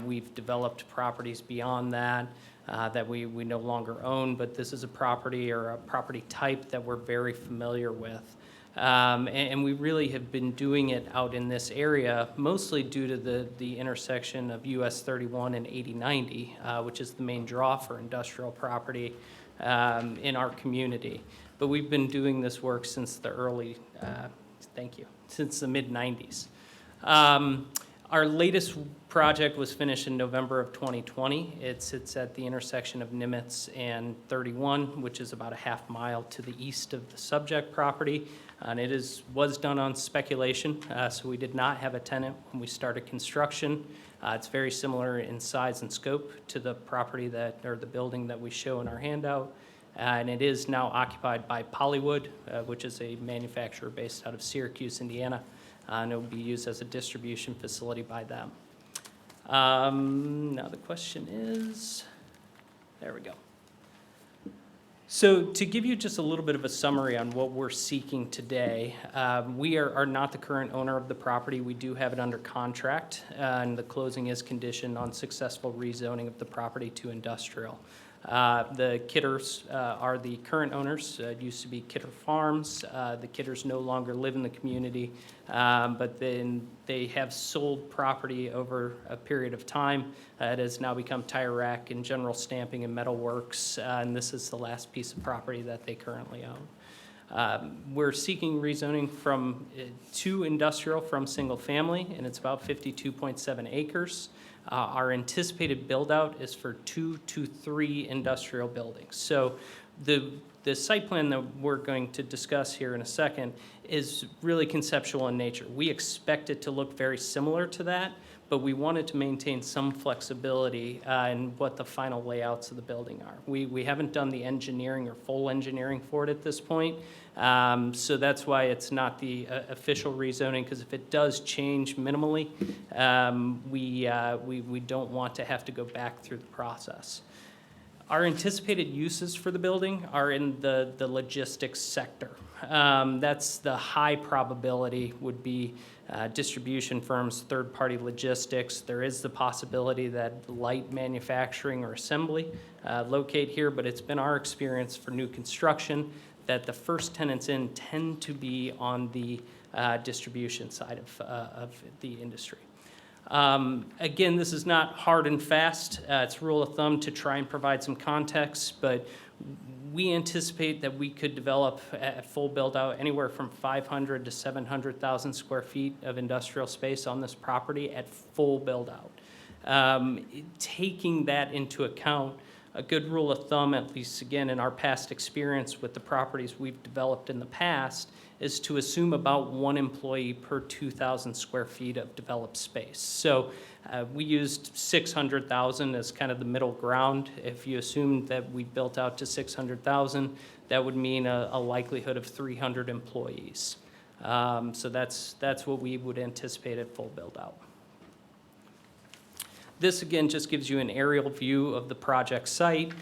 We've developed properties beyond that that we no longer own, but this is a property or a property type that we're very familiar with. And we really have been doing it out in this area, mostly due to the intersection of US 31 and 8090, which is the main draw for industrial property in our community. But we've been doing this work since the since the mid-90s. Our latest project was finished in November of 2020. It sits at the intersection of Nimitz and 31, which is about a half mile to the east of the subject property. And it was done on speculation, so we did not have a tenant when we started construction. It's very similar in size and scope to the property or the building that we show in our handout. And it is now occupied by Polywood, which is a manufacturer based out of Syracuse, Indiana. And it will be used as a distribution facility by them. Now the question is, there we go. So to give you just a little bit of a summary on what we're seeking today, we are not the current owner of the property. We do have it under contract, and the closing is conditioned on successful rezoning of the property to industrial. The Kitters are the current owners. It used to be Kidder Farms. The Kitters no longer live in the community, but then they have sold property over a period of time. It has now become Tire Rack and General Stamping and Metal Works, and this is the last piece of property that they currently own. We're seeking rezoning to industrial from single family, and it's about 52.7 acres. Our anticipated build-out is for 2 to 3 industrial buildings. So the site plan that we're going to discuss here in a second is really conceptual in nature. We expect it to look very similar to that, but we wanted to maintain some flexibility in what the final layouts of the building are. We haven't done the engineering or full engineering for it at this point, so that's why it's not the official rezoning, because if it does change minimally, we don't want to have to go back through the process. Our anticipated uses for the building are in the logistics sector. That's the high probability would be distribution firms, third-party logistics. There is the possibility that light manufacturing or assembly locate here, but it's been our experience for new construction that the first tenants in tend to be on the distribution side of the industry. Again, this is not hard and fast. It's rule of thumb to try and provide some context, but we anticipate that we could develop a full build-out anywhere from 500 to 700,000 square feet of industrial space on this property at full build-out. Taking that into account, a good rule of thumb, at least again in our past experience with the properties we've developed in the past, is to assume about 1 employee per 2,000 square feet of developed space. So we used 600,000 as kind of the middle ground. If you assumed that we built out to 600,000, that would mean a likelihood of 300 employees. So that's what we would anticipate at full build-out. This, again, just gives you an aerial view of the project site.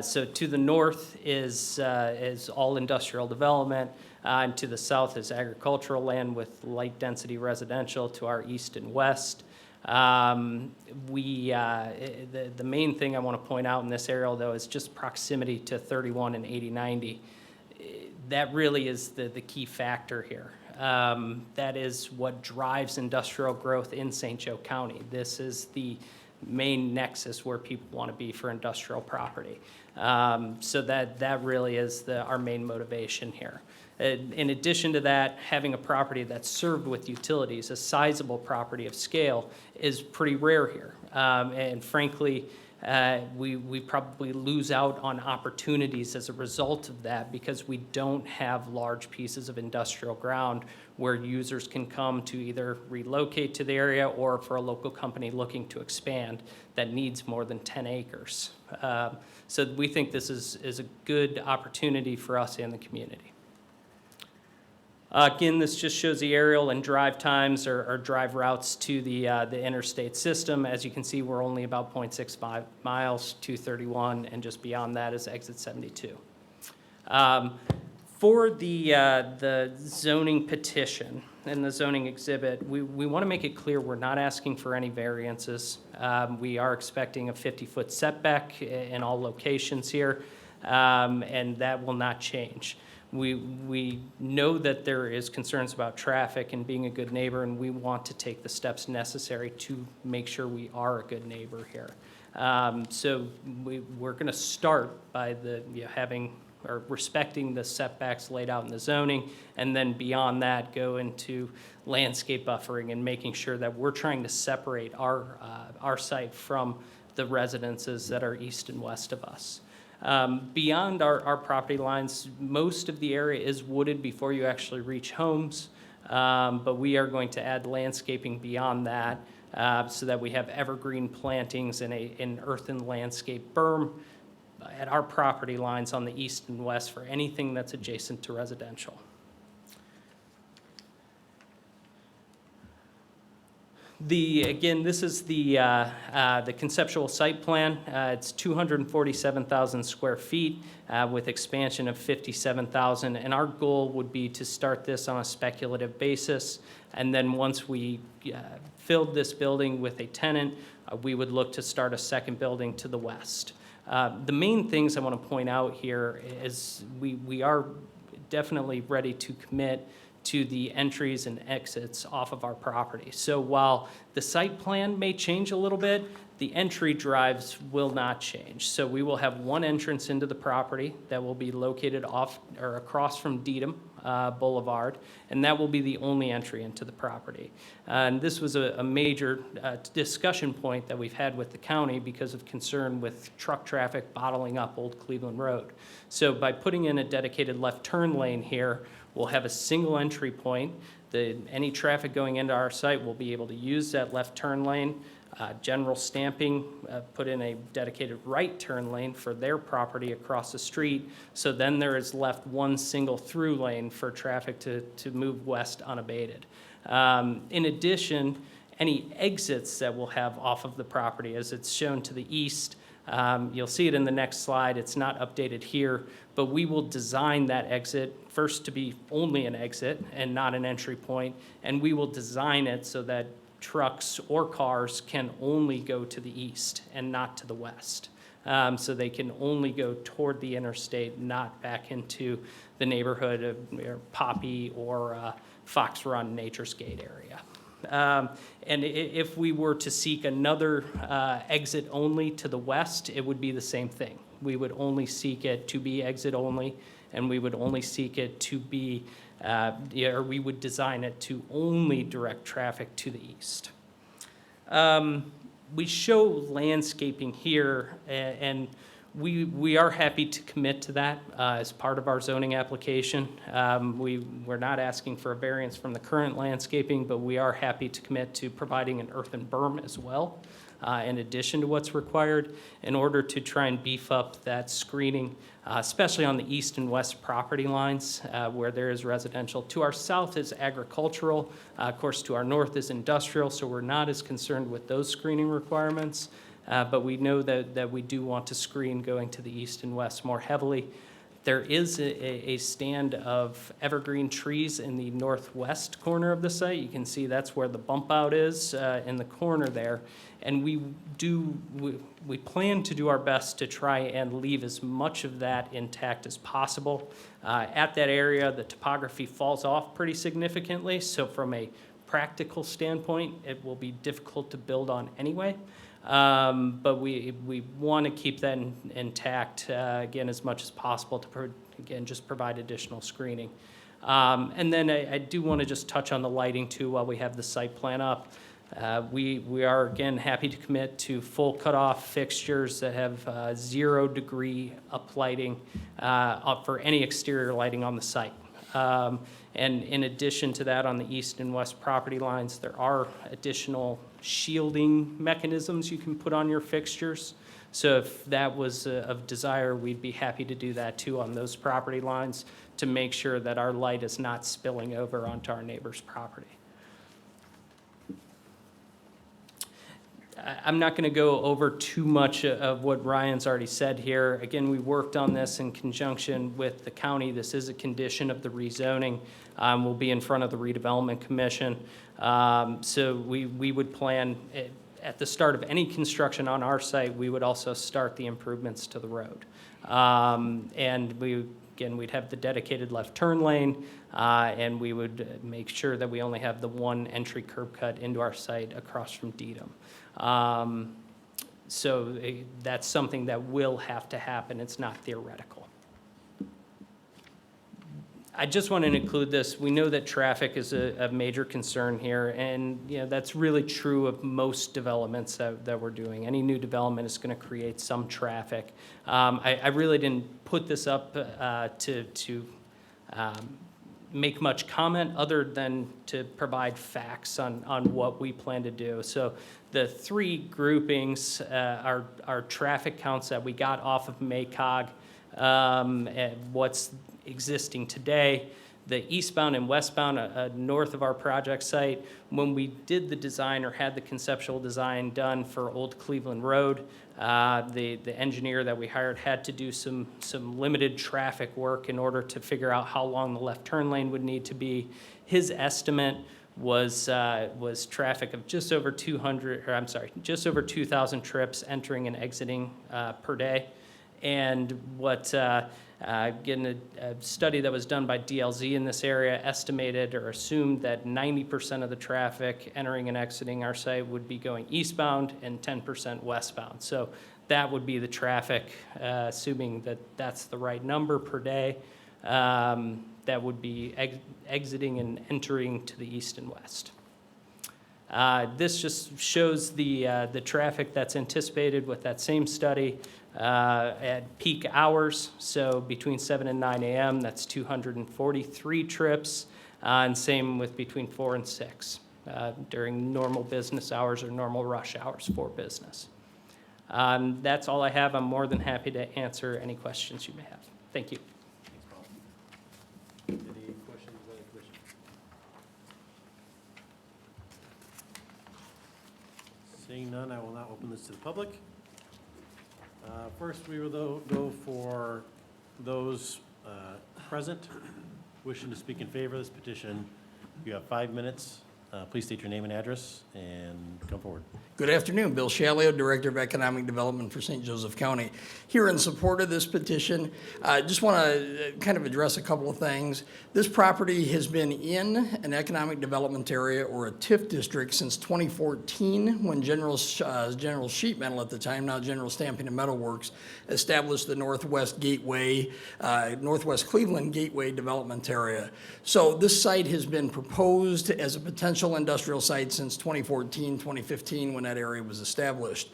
So to the north is all industrial development, and to the south is agricultural land with light-density residential to our east and west. The main thing I want to point out in this aerial, though, is just proximity to 31 and 8090. That really is the key factor here. That is what drives industrial growth in St. Joe County. This is the main nexus where people want to be for industrial property. So that really is our main motivation here. In addition to that, having a property that's served with utilities, a sizable property of scale, is pretty rare here. And frankly, we probably lose out on opportunities as a result of that because we don't have large pieces of industrial ground where users can come to either relocate to the area or for a local company looking to expand that needs more than 10 acres. So we think this is a good opportunity for us and the community. Again, this just shows the aerial and drive times or drive routes to the interstate system. As you can see, we're only about 0.65 miles to 31, and just beyond that is exit 72. For the zoning petition and the zoning exhibit, we want to make it clear we're not asking for any variances. We are expecting a 50-foot setback in all locations here, and that will not change. We know that there is concerns about traffic and being a good neighbor, and we want to take the steps necessary to make sure we are a good neighbor here. So we're going to start by having or respecting the setbacks laid out in the zoning, and then beyond that go into landscape buffering and making sure that we're trying to separate our site from the residences that are east and west of us. Beyond our property lines, most of the area is wooded before you actually reach homes, but we are going to add landscaping beyond that so that we have evergreen plantings and an earthen landscape berm at our property lines on the east and west for anything that's adjacent to residential. Again, this is the conceptual site plan. It's 247,000 square feet with expansion of 57,000. And our goal would be to start this on a speculative basis. And then once we filled this building with a tenant, we would look to start a second building to the west. The main things I want to point out here is we are definitely ready to commit to the entries and exits off of our property. So while the site plan may change a little bit, the entry drives will not change. So we will have one entrance into the property that will be located off or across from Dedham Boulevard, and that will be the only entry into the property. And this was a major discussion point that we've had with the county because of concern with truck traffic bottling up Old Cleveland Road. So by putting in a dedicated left turn lane here, we'll have a single entry point. Any traffic going into our site will be able to use that left turn lane. General Stamping put in a dedicated right turn lane for their property across the street. So then there is left one single through lane for traffic to move west unabated. In addition, any exits that we'll have off of the property, as it's shown to the east, you'll see it in the next slide. It's not updated here, but we will design that exit first to be only an exit and not an entry point, and we will design it so that trucks or cars can only go to the east and not to the west. So they can only go toward the interstate, not back into the neighborhood of Poppy or Fox Run Nature's Gate area. And if we were to seek another exit only to the west, it would be the same thing. We would only seek it to be exit only, and we would only seek it to be, or we would design it to only direct traffic to the east. We show landscaping here, and we are happy to commit to that as part of our zoning application. We're not asking for a variance from the current landscaping, but we are happy to commit to providing an earthen berm as well, in addition to what's required, in order to try and beef up that screening, especially on the east and west property lines where there is residential. To our south is agricultural. Of course, to our north is industrial, so we're not as concerned with those screening requirements. But we know that we do want to screen going to the east and west more heavily. There is a stand of evergreen trees in the northwest corner of the site. You can see that's where the bump out is in the corner there. And we plan to do our best to try and leave as much of that intact as possible. At that area, the topography falls off pretty significantly. So from a practical standpoint, it will be difficult to build on anyway. But we want to keep that intact, again, as much as possible to, again, just provide additional screening. And then I do want to just touch on the lighting too while we have the site plan up. We are, again, happy to commit to full cutoff fixtures that have 0-degree uplighting for any exterior lighting on the site. And in addition to that, on the east and west property lines, there are additional shielding mechanisms you can put on your fixtures. So if that was of desire, we'd be happy to do that too on those property lines to make sure that our light is not spilling over onto our neighbor's property. I'm not going to go over too much of what Ryan's already said here. Again, we worked on this in conjunction with the county. This is a condition of the rezoning. We'll be in front of the redevelopment commission. So we would plan at the start of any construction on our site, we would also start the improvements to the road. And we'd have the dedicated left turn lane, and we would make sure that we only have the one entry curb cut into our site across from Dedham. So that's something that will have to happen. It's not theoretical. I just want to include this. We know that traffic is a major concern here, and, that's really true of most developments that we're doing. Any new development is going to create some traffic. I really didn't put this up to make much comment other than to provide facts on what we plan to do. So the three groupings are traffic counts that we got off of MACOG, and what's existing today. The eastbound and westbound north of our project site, when we did the design or had the conceptual design done for Old Cleveland Road, the engineer that we hired had to do some limited traffic work in order to figure out how long the left turn lane would need to be. His estimate was traffic of just over 2,000 trips entering and exiting per day. And again, a study that was done by DLZ in this area estimated or assumed that 90% of the traffic entering and exiting our site would be going eastbound and 10% westbound. So that would be the traffic, assuming that that's the right number per day, that would be exiting and entering to the east and west. This just shows the traffic that's anticipated with that same study at peak hours. So between 7 and 9 a.m., that's 243 trips, and same with between 4 and 6 during normal business hours or normal rush hours for business. That's all I have. I'm more than happy to answer any questions you may have. Thank you. Thanks, Paul. Any questions by the commission? Seeing none, I will now open this to the public. First, we will go for those present wishing to speak in favor of this petition. You have 5 minutes. Please state your name and address and come forward. Good afternoon, Bill Shalio, Director of Economic Development for St. Joseph County. Here in support of this petition, I just want to kind of address a couple of things. This property has been in an economic development area or a TIF district since 2014 when General Sheet Metal at the time, now General Stamping and Metal Works, established the Northwest Cleveland Gateway Development Area. So this site has been proposed as a potential industrial site since 2014, 2015 when that area was established.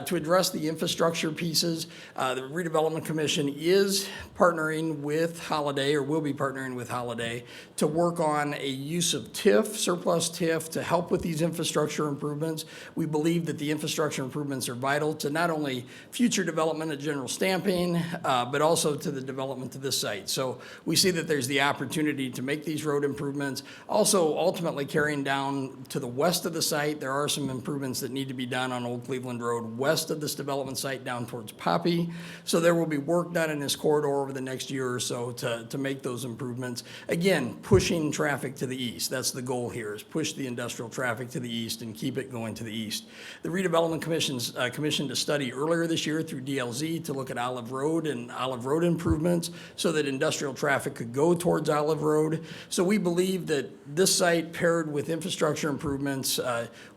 To address the infrastructure pieces, the Redevelopment Commission is partnering with Holiday, or will be partnering with Holiday, to work on a use of TIF, surplus TIF, to help with these infrastructure improvements. We believe that the infrastructure improvements are vital to not only future development of General Stamping, but also to the development of this site. So we see that there's the opportunity to make these road improvements. Also, ultimately carrying down to the west of the site, there are some improvements that need to be done on Old Cleveland Road west of this development site down towards Poppy. So there will be work done in this corridor over the next year or so to make those improvements. Again, pushing traffic to the east. That's the goal here, is push the industrial traffic to the east and keep it going to the east. The Redevelopment Commission's commissioned a study earlier this year through DLZ to look at Olive Road and Olive Road improvements so that industrial traffic could go towards Olive Road. So we believe that this site paired with infrastructure improvements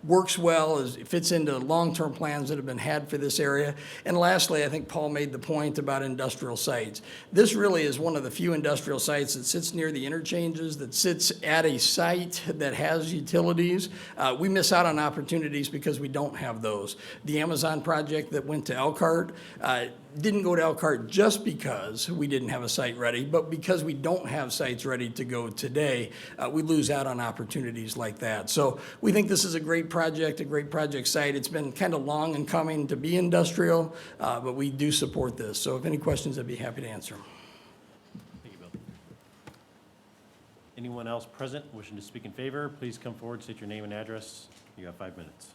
works well, it fits into long-term plans that have been had for this area. And lastly, I think Paul made the point about industrial sites. This really is one of the few industrial sites that sits near the interchanges, that sits at a site that has utilities. We miss out on opportunities because we don't have those. The Amazon project that went to Elkhart didn't go to Elkhart just because we didn't have a site ready, but because we don't have sites ready to go today, we lose out on opportunities like that. So we think this is a great project site. It's been kind of long in coming to be industrial, but we do support this. So if any questions, I'd be happy to answer them. Thank you, Bill. Anyone else present wishing to speak in favor, please come forward, state your name and address. You have 5 minutes.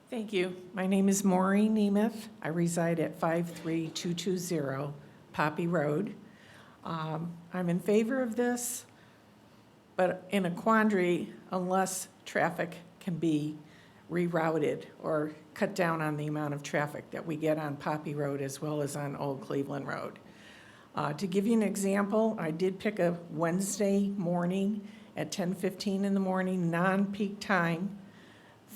Thank you. My name is Maureen Nemeth. I reside at 53220 Poppy Road. I'm in favor of this, but in a quandary unless traffic can be rerouted or cut down on the amount of traffic that we get on Poppy Road as well as on Old Cleveland Road. To give you an example, I did pick a Wednesday morning at 10:15 in the morning, non-peak time,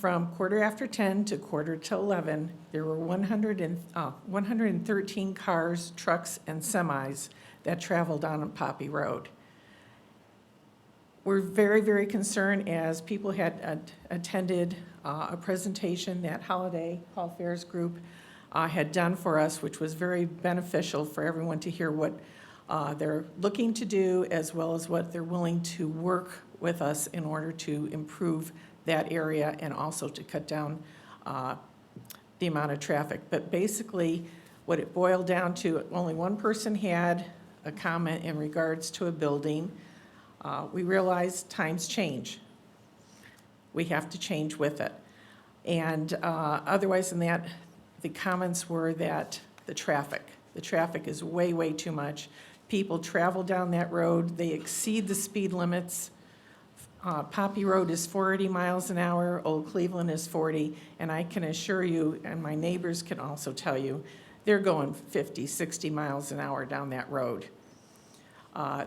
From 10:15 to 11:15, there were 113 cars, trucks, and semis that traveled on Poppy Road. We're very, very concerned, as people had attended a presentation that Holiday Hall Fairs Group had done for us, which was very beneficial for everyone to hear what they're looking to do, as well as what they're willing to work with us in order to improve that area and also to cut down the amount of traffic. But basically, what it boiled down to, only one person had a comment in regards to a building. We realize times change. We have to change with it. And otherwise than that, the comments were that the traffic is way, way too much. People travel down that road, they exceed the speed limits. Poppy Road is 40 miles an hour, Old Cleveland is 40, and I can assure you, and my neighbors can also tell you, they're going 50, 60 miles an hour down that road.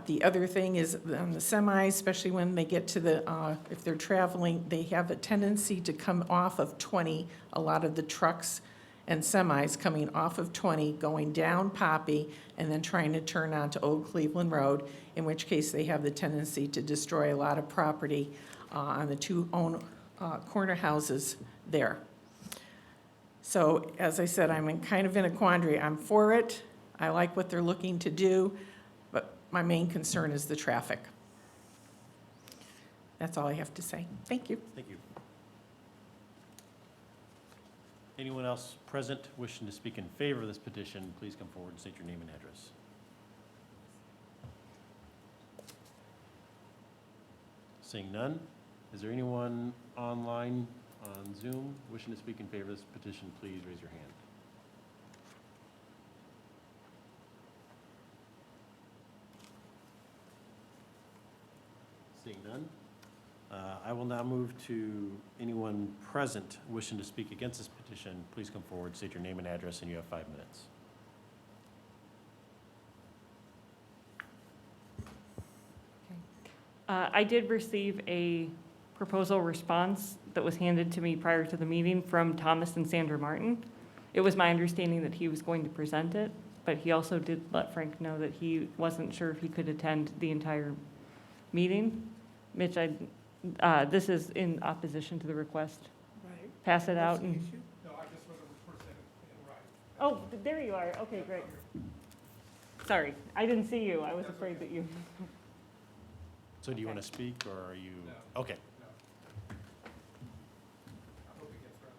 The other thing is on the semis, especially when they get to the, if they're traveling, they have a tendency to come off of 20. A lot of the trucks and semis coming off of 20, going down Poppy, and then trying to turn onto Old Cleveland Road, in which case they have the tendency to destroy a lot of property on the two corner houses there. So as I said, I'm kind of in a quandary. I'm for it. I like what they're looking to do, but my main concern is the traffic. That's all I have to say. Thank you. Thank you. Anyone else present wishing to speak in favor of this petition, please come forward and state your name and address. Seeing none, is there anyone online on Zoom wishing to speak in favor of this petition, please raise your hand. Seeing none, I will now move to anyone present wishing to speak against this petition. Please come forward, state your name and address, and you have 5 minutes. I did receive a proposal response that was handed to me prior to the meeting from Thomas and Sandra Martin. It was my understanding that he was going to present it, but he also did let Frank know that he wasn't sure if he could attend the entire meeting. Mitch, this is in opposition to the request. Right. Pass it out and. No, I just wasn't presented in writing. Oh, there you are. Okay, great. Sorry, I didn't see you. I was afraid that you. So do you want to speak, or are you? No. Okay. I hope it gets read.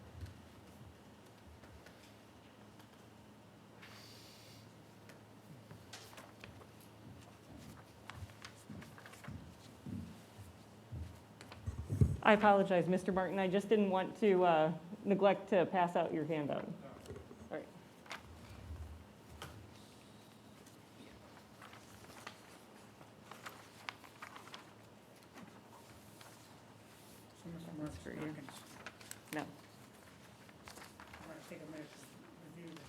I apologize, Mr. Martin. I just didn't want to neglect to pass out your handout. All right. That's for you. No. Take a moment to review, okay.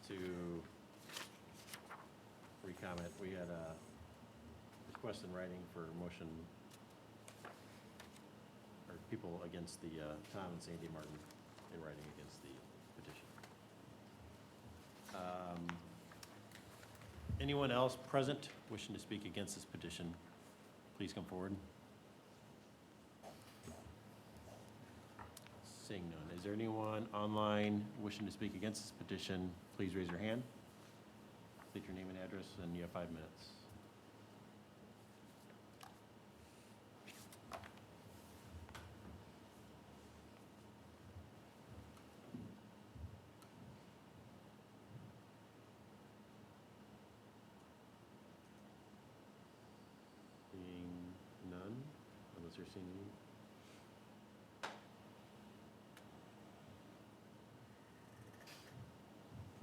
to re-comment. We had a request in writing for motion, or people against the, Tom and Sandy Martin in writing against the petition. Anyone else present wishing to speak against this petition, please come forward. Seeing none. Is there anyone online wishing to speak against this petition? Please raise your hand. State your name and address, and you have 5 minutes. Seeing none, unless you're seeing any.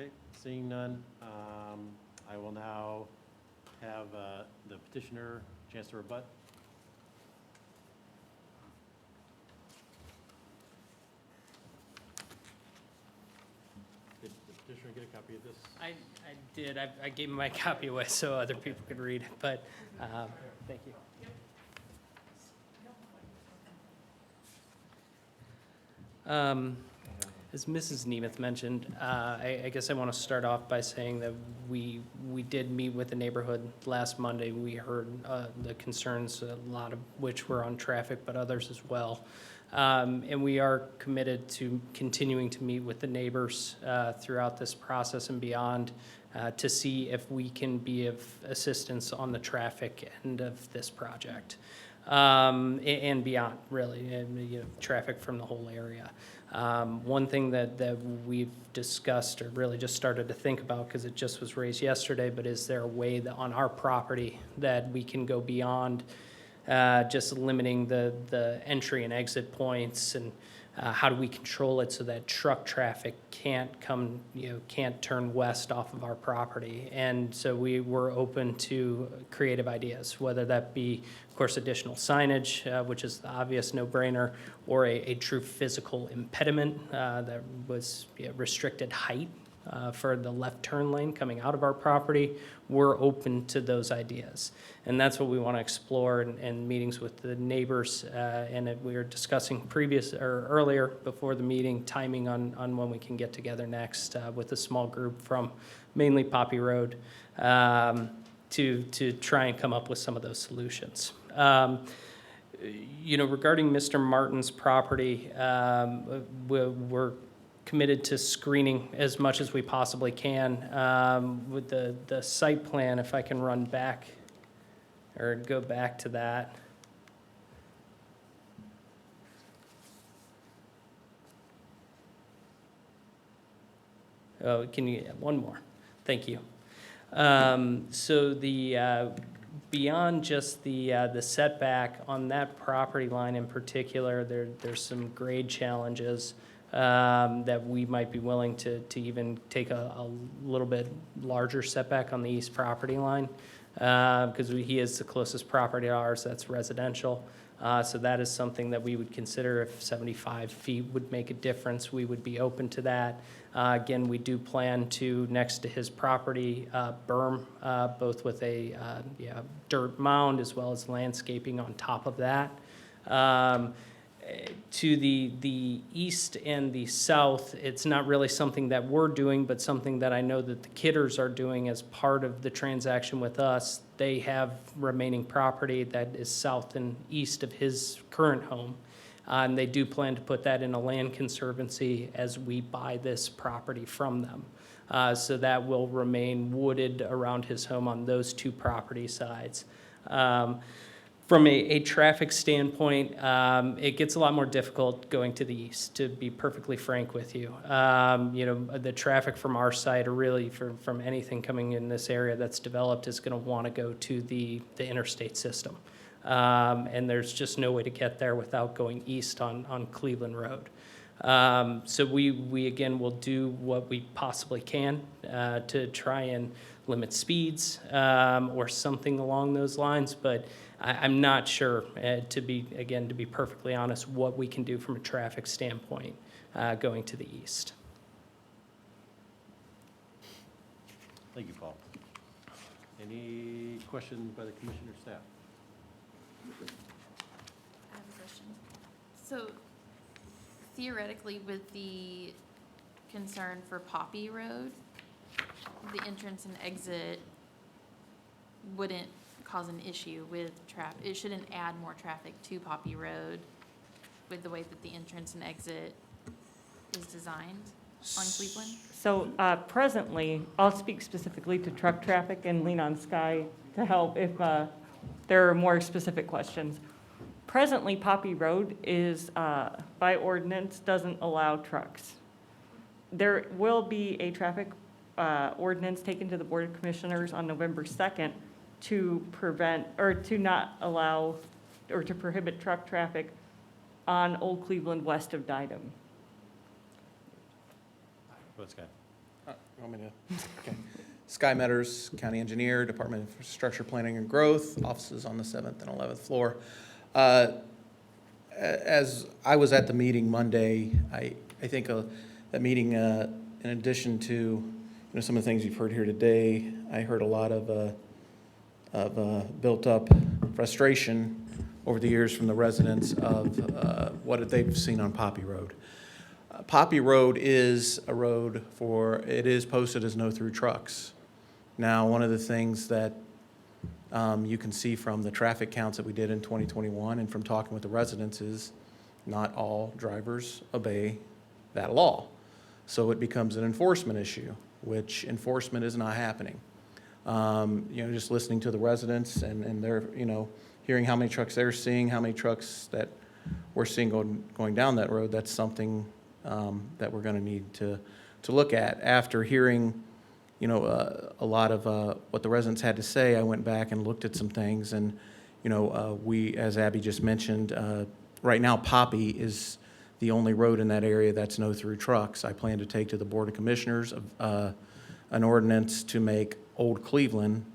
Okay, seeing none, I will now have the petitioner chance to rebut. Did the petitioner get a copy of this? I did, I gave my copy away so other people could read it, but, thank you. As Mrs. Nemeth mentioned, I guess I want to start off by saying that we did meet with the neighborhood last Monday. We heard the concerns, a lot of which were on traffic, but others as well. And we are committed to continuing to meet with the neighbors throughout this process and beyond to see if we can be of assistance on the traffic end of this project. And beyond, really, and, traffic from the whole area. One thing that we've discussed or really just started to think about, because it just was raised yesterday, but is there a way that on our property that we can go beyond just limiting the entry and exit points, and how do we control it so that truck traffic can't come, can't turn west off of our property? And so we were open to creative ideas, whether that be, of course, additional signage, which is the obvious no-brainer, or a true physical impediment that was restricted height for the left turn lane coming out of our property. We're open to those ideas. And that's what we want to explore in meetings with the neighbors. And we were discussing earlier before the meeting, timing on when we can get together next with a small group from mainly Poppy Road to try and come up with some of those solutions. Regarding Mr. Martin's property, we're committed to screening as much as we possibly can. With the site plan, if I can run back or go back to that. Oh, can you, one more? Thank you. So beyond just the setback on that property line in particular, there's some grade challenges that we might be willing to even take a little bit larger setback on the east property line, because he is the closest property to ours that's residential. So that is something that we would consider. If 75 feet would make a difference, we would be open to that. Again, we do plan to, next to his property, berm, both with a dirt mound as well as landscaping on top of that. To the east and the south, it's not really something that we're doing, but something that I know that the Kidders are doing as part of the transaction with us. They have remaining property that is south and east of his current home. And they do plan to put that in a land conservancy as we buy this property from them. So that will remain wooded around his home on those two property sides. From a traffic standpoint, it gets a lot more difficult going to the east, to be perfectly frank with you. The traffic from our side, or really from anything coming in this area that's developed, is going to want to go to the interstate system. And there's just no way to get there without going east on Cleveland Road. So we again will do what we possibly can to try and limit speeds or something along those lines, but I'm not sure, to be perfectly honest, what we can do from a traffic standpoint going to the east. Thank you, Paul. Any questions by the commission or staff? I have a question. So theoretically, with the concern for Poppy Road, the entrance and exit wouldn't cause an issue with traffic. It shouldn't add more traffic to Poppy Road with the way that the entrance and exit is designed on Cleveland? So presently, I'll speak specifically to truck traffic and lean on Sky to help if there are more specific questions. Presently, Poppy Road is, by ordinance, doesn't allow trucks. There will be a traffic ordinance taken to the Board of Commissioners on November 2nd to prevent, or to not allow, or to prohibit truck traffic on Old Cleveland west of Didam. What's Scott? Want me to? Okay. Sky Metters, County Engineer, Department of Infrastructure Planning and Growth, offices on the 7th and 11th floor. As I was at the meeting Monday, I think that meeting, in addition to some of the things you've heard here today, I heard a lot of built-up frustration over the years from the residents of what they've seen on Poppy Road. Poppy Road is a road it is posted as no through trucks. Now, one of the things that you can see from the traffic counts that we did in 2021 and from talking with the residents is not all drivers obey that law. So it becomes an enforcement issue, which enforcement is not happening. Just listening to the residents and they're, hearing how many trucks they're seeing, how many trucks that we're seeing going down that road, that's something that we're going to need to look at. After hearing, a lot of what the residents had to say, I went back and looked at some things, and we, as Abby just mentioned, right now Poppy is the only road in that area that's no through trucks. I plan to take to the Board of Commissioners an ordinance to make Old Cleveland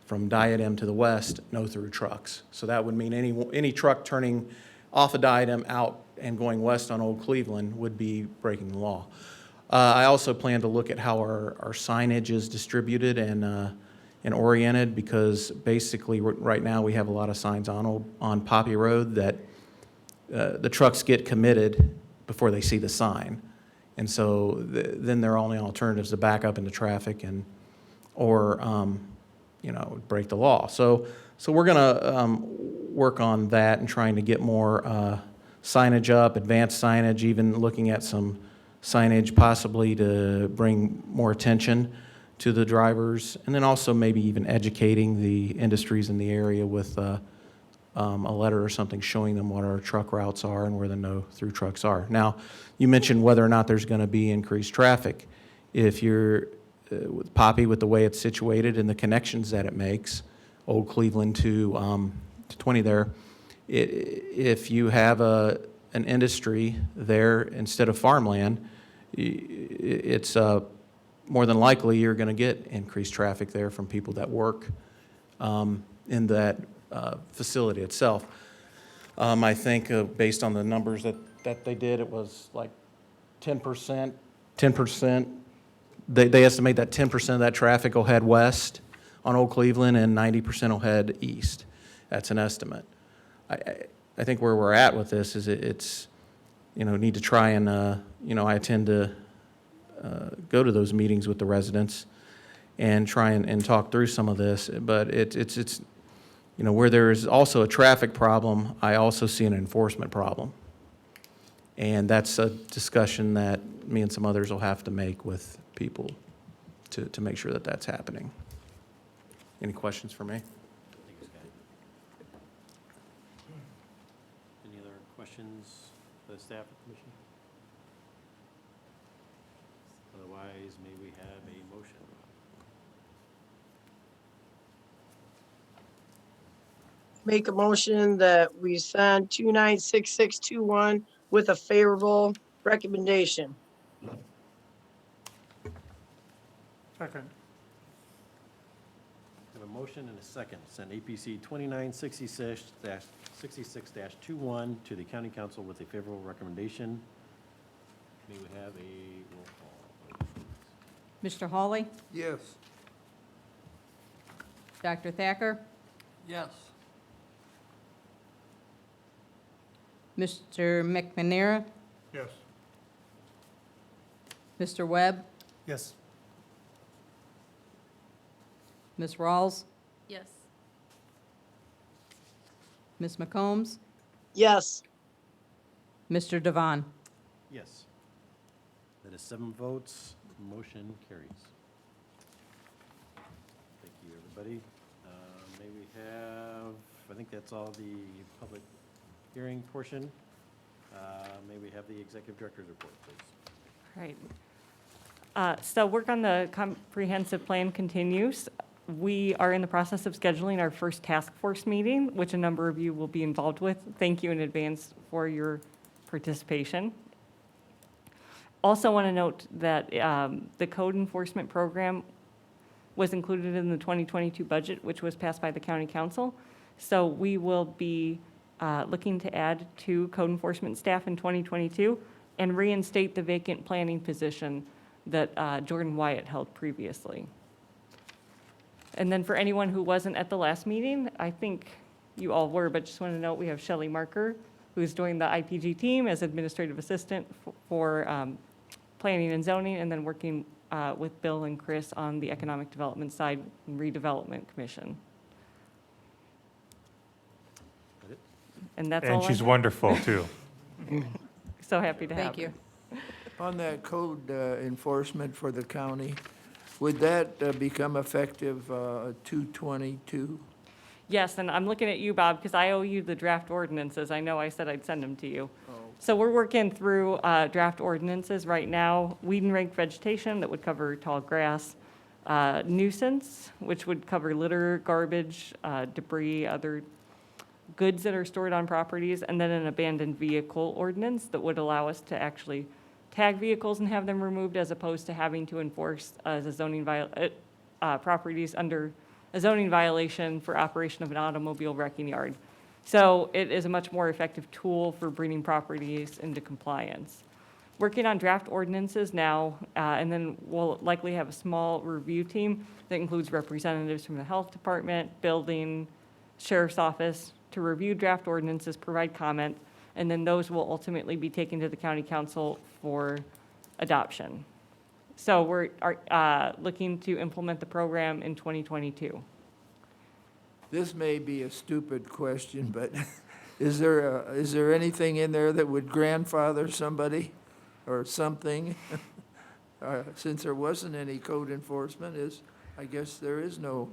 from Diadem to the west no through trucks. So that would mean any truck turning off of Diadem out and going west on Old Cleveland would be breaking the law. I also plan to look at how our signage is distributed and oriented, because basically right now we have a lot of signs on Poppy Road that the trucks get committed before they see the sign. And so then their only alternatives to back up into traffic or break the law. So we're going to work on that and trying to get more signage up, advanced signage, even looking at some signage possibly to bring more attention to the drivers, and then also maybe even educating the industries in the area with a letter or something showing them what our truck routes are and where the no-through trucks are. Now, you mentioned whether or not there's going to be increased traffic. If you're with Poppy, with the way it's situated and the connections that it makes, Old Cleveland to 20 there, if you have an industry there instead of farmland, it's more than likely you're going to get increased traffic there from people that work in that facility itself. I think based on the numbers that they did, it was like 10%. They estimate that 10% of that traffic will head west on Old Cleveland and 90% will head east. That's an estimate. I think where we're at with this is it's need to try and, I tend to go to those meetings with the residents and try and talk through some of this, but it's where there is also a traffic problem, I also see an enforcement problem. And that's a discussion that me and some others will have to make with people to make sure that that's happening. Any questions for me? Thank you, Scott. Any other questions for the staff or commission? Otherwise, may we have a motion? Make a motion that we send 296621 with a favorable recommendation. Second. We have a motion and a second. Send APC 2966-21 to the county council with a favorable recommendation. May we have a roll call? Mr. Hawley? Yes. Dr. Thacker, Yes. Mr. McNamara, Yes. Mr. Webb, Yes. Ms. Rawls, Yes. Ms. McCombs, yes, Mr. Devon. Yes. That is 7 votes, motion carries. Thank you, everybody. May we have, I think that's all the public hearing portion. May we have the executive director's report, please? Right. So work on the comprehensive plan continues. We are in the process of scheduling our first task force meeting, which a number of you will be involved with. Thank you in advance for your participation. Also want to note that the code enforcement program was included in the 2022 budget, which was passed by the county council. So we will be looking to add 2 code enforcement staff in 2022 and reinstate the vacant planning position that Jordan Wyatt held previously. And then for anyone who wasn't at the last meeting, I think you all were, but just want to note we have Shelley Marker, who's doing the IPG team as administrative assistant for planning and zoning, and then working with Bill and Chris on the economic development side and redevelopment commission. Got it? And that's all And I she's have. wonderful, too. So happy to have Thank her. you. On that code enforcement for the county, would that become effective 2/22? Yes, and I'm looking at you, Bob, because I owe you the draft ordinances. I know I said I'd send them to you. Oh. So we're working through draft ordinances right now. Weed and rake vegetation, that would cover tall grass. Nuisance, which would cover litter, garbage, debris, other goods that are stored on properties. And then an abandoned vehicle ordinance that would allow us to actually tag vehicles and have them removed, as opposed to having to enforce as a zoning properties under a zoning violation for operation of an automobile wrecking yard. So it is a much more effective tool for bringing properties into compliance. Working on draft ordinances now, and then we'll likely have a small review team that includes representatives from the health department, building, sheriff's office, to review draft ordinances, provide comment, and then those will ultimately be taken to the county council for adoption. So we're looking to implement the program in 2022. This may be a stupid question, but is there anything in there that would grandfather somebody or something? Since there wasn't any code enforcement, I guess there is no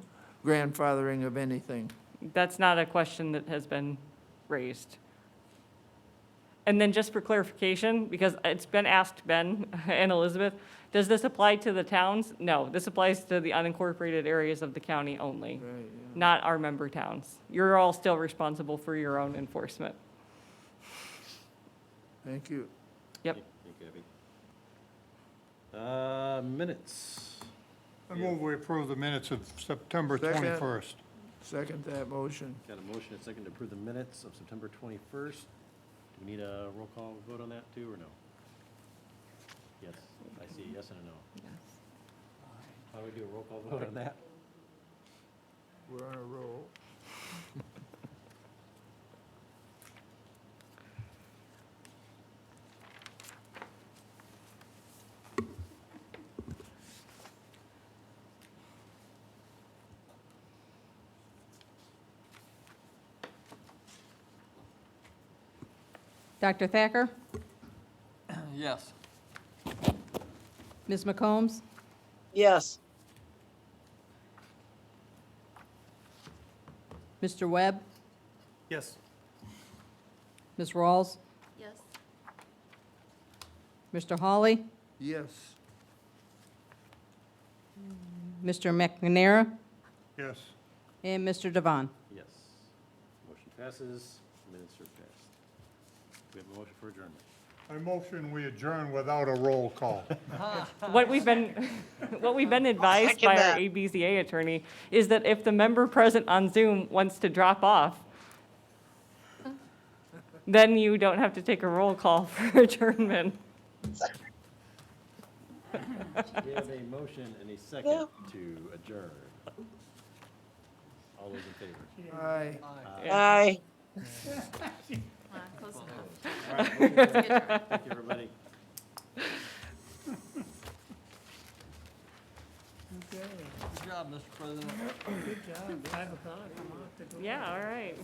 grandfathering of anything. That's not a question that has been raised. And then just for clarification, because it's been asked, Ben and Elizabeth, does this apply to the towns? No, this applies to the unincorporated areas of the county only, Right, yeah. not our member towns. You're all still responsible for your own enforcement. Thank you. Yep. Thank you, Abby. Minutes. I move we approve the minutes of September Second. 21st. Second that motion. Got a motion and a second to approve the minutes of September 21st. Do we need a roll call vote on that too, or no? Yes, I see a yes and a no. How do we do a roll call vote on that? We're on a roll. Dr. Thacker, Yes. Ms. McCombs, yes, Mr. Webb, Yes. Ms. Rawls, Yes. Mr. Hawley, Yes. Mr. McNamara, Yes. and Mr. Devon. Yes. Motion passes, minutes are passed. We have a motion for adjournment. I motion we adjourn without a roll call. What we've been advised second by our that. ABCA attorney is that if the member present on Zoom wants to drop off, then you don't have to take a roll call for adjournment. We have a motion and a second to adjourn. All those in favor? Aye. Aye. Close enough. All right, motion carries. Thank you, everybody. Good job, Mr. President. Yeah, all right.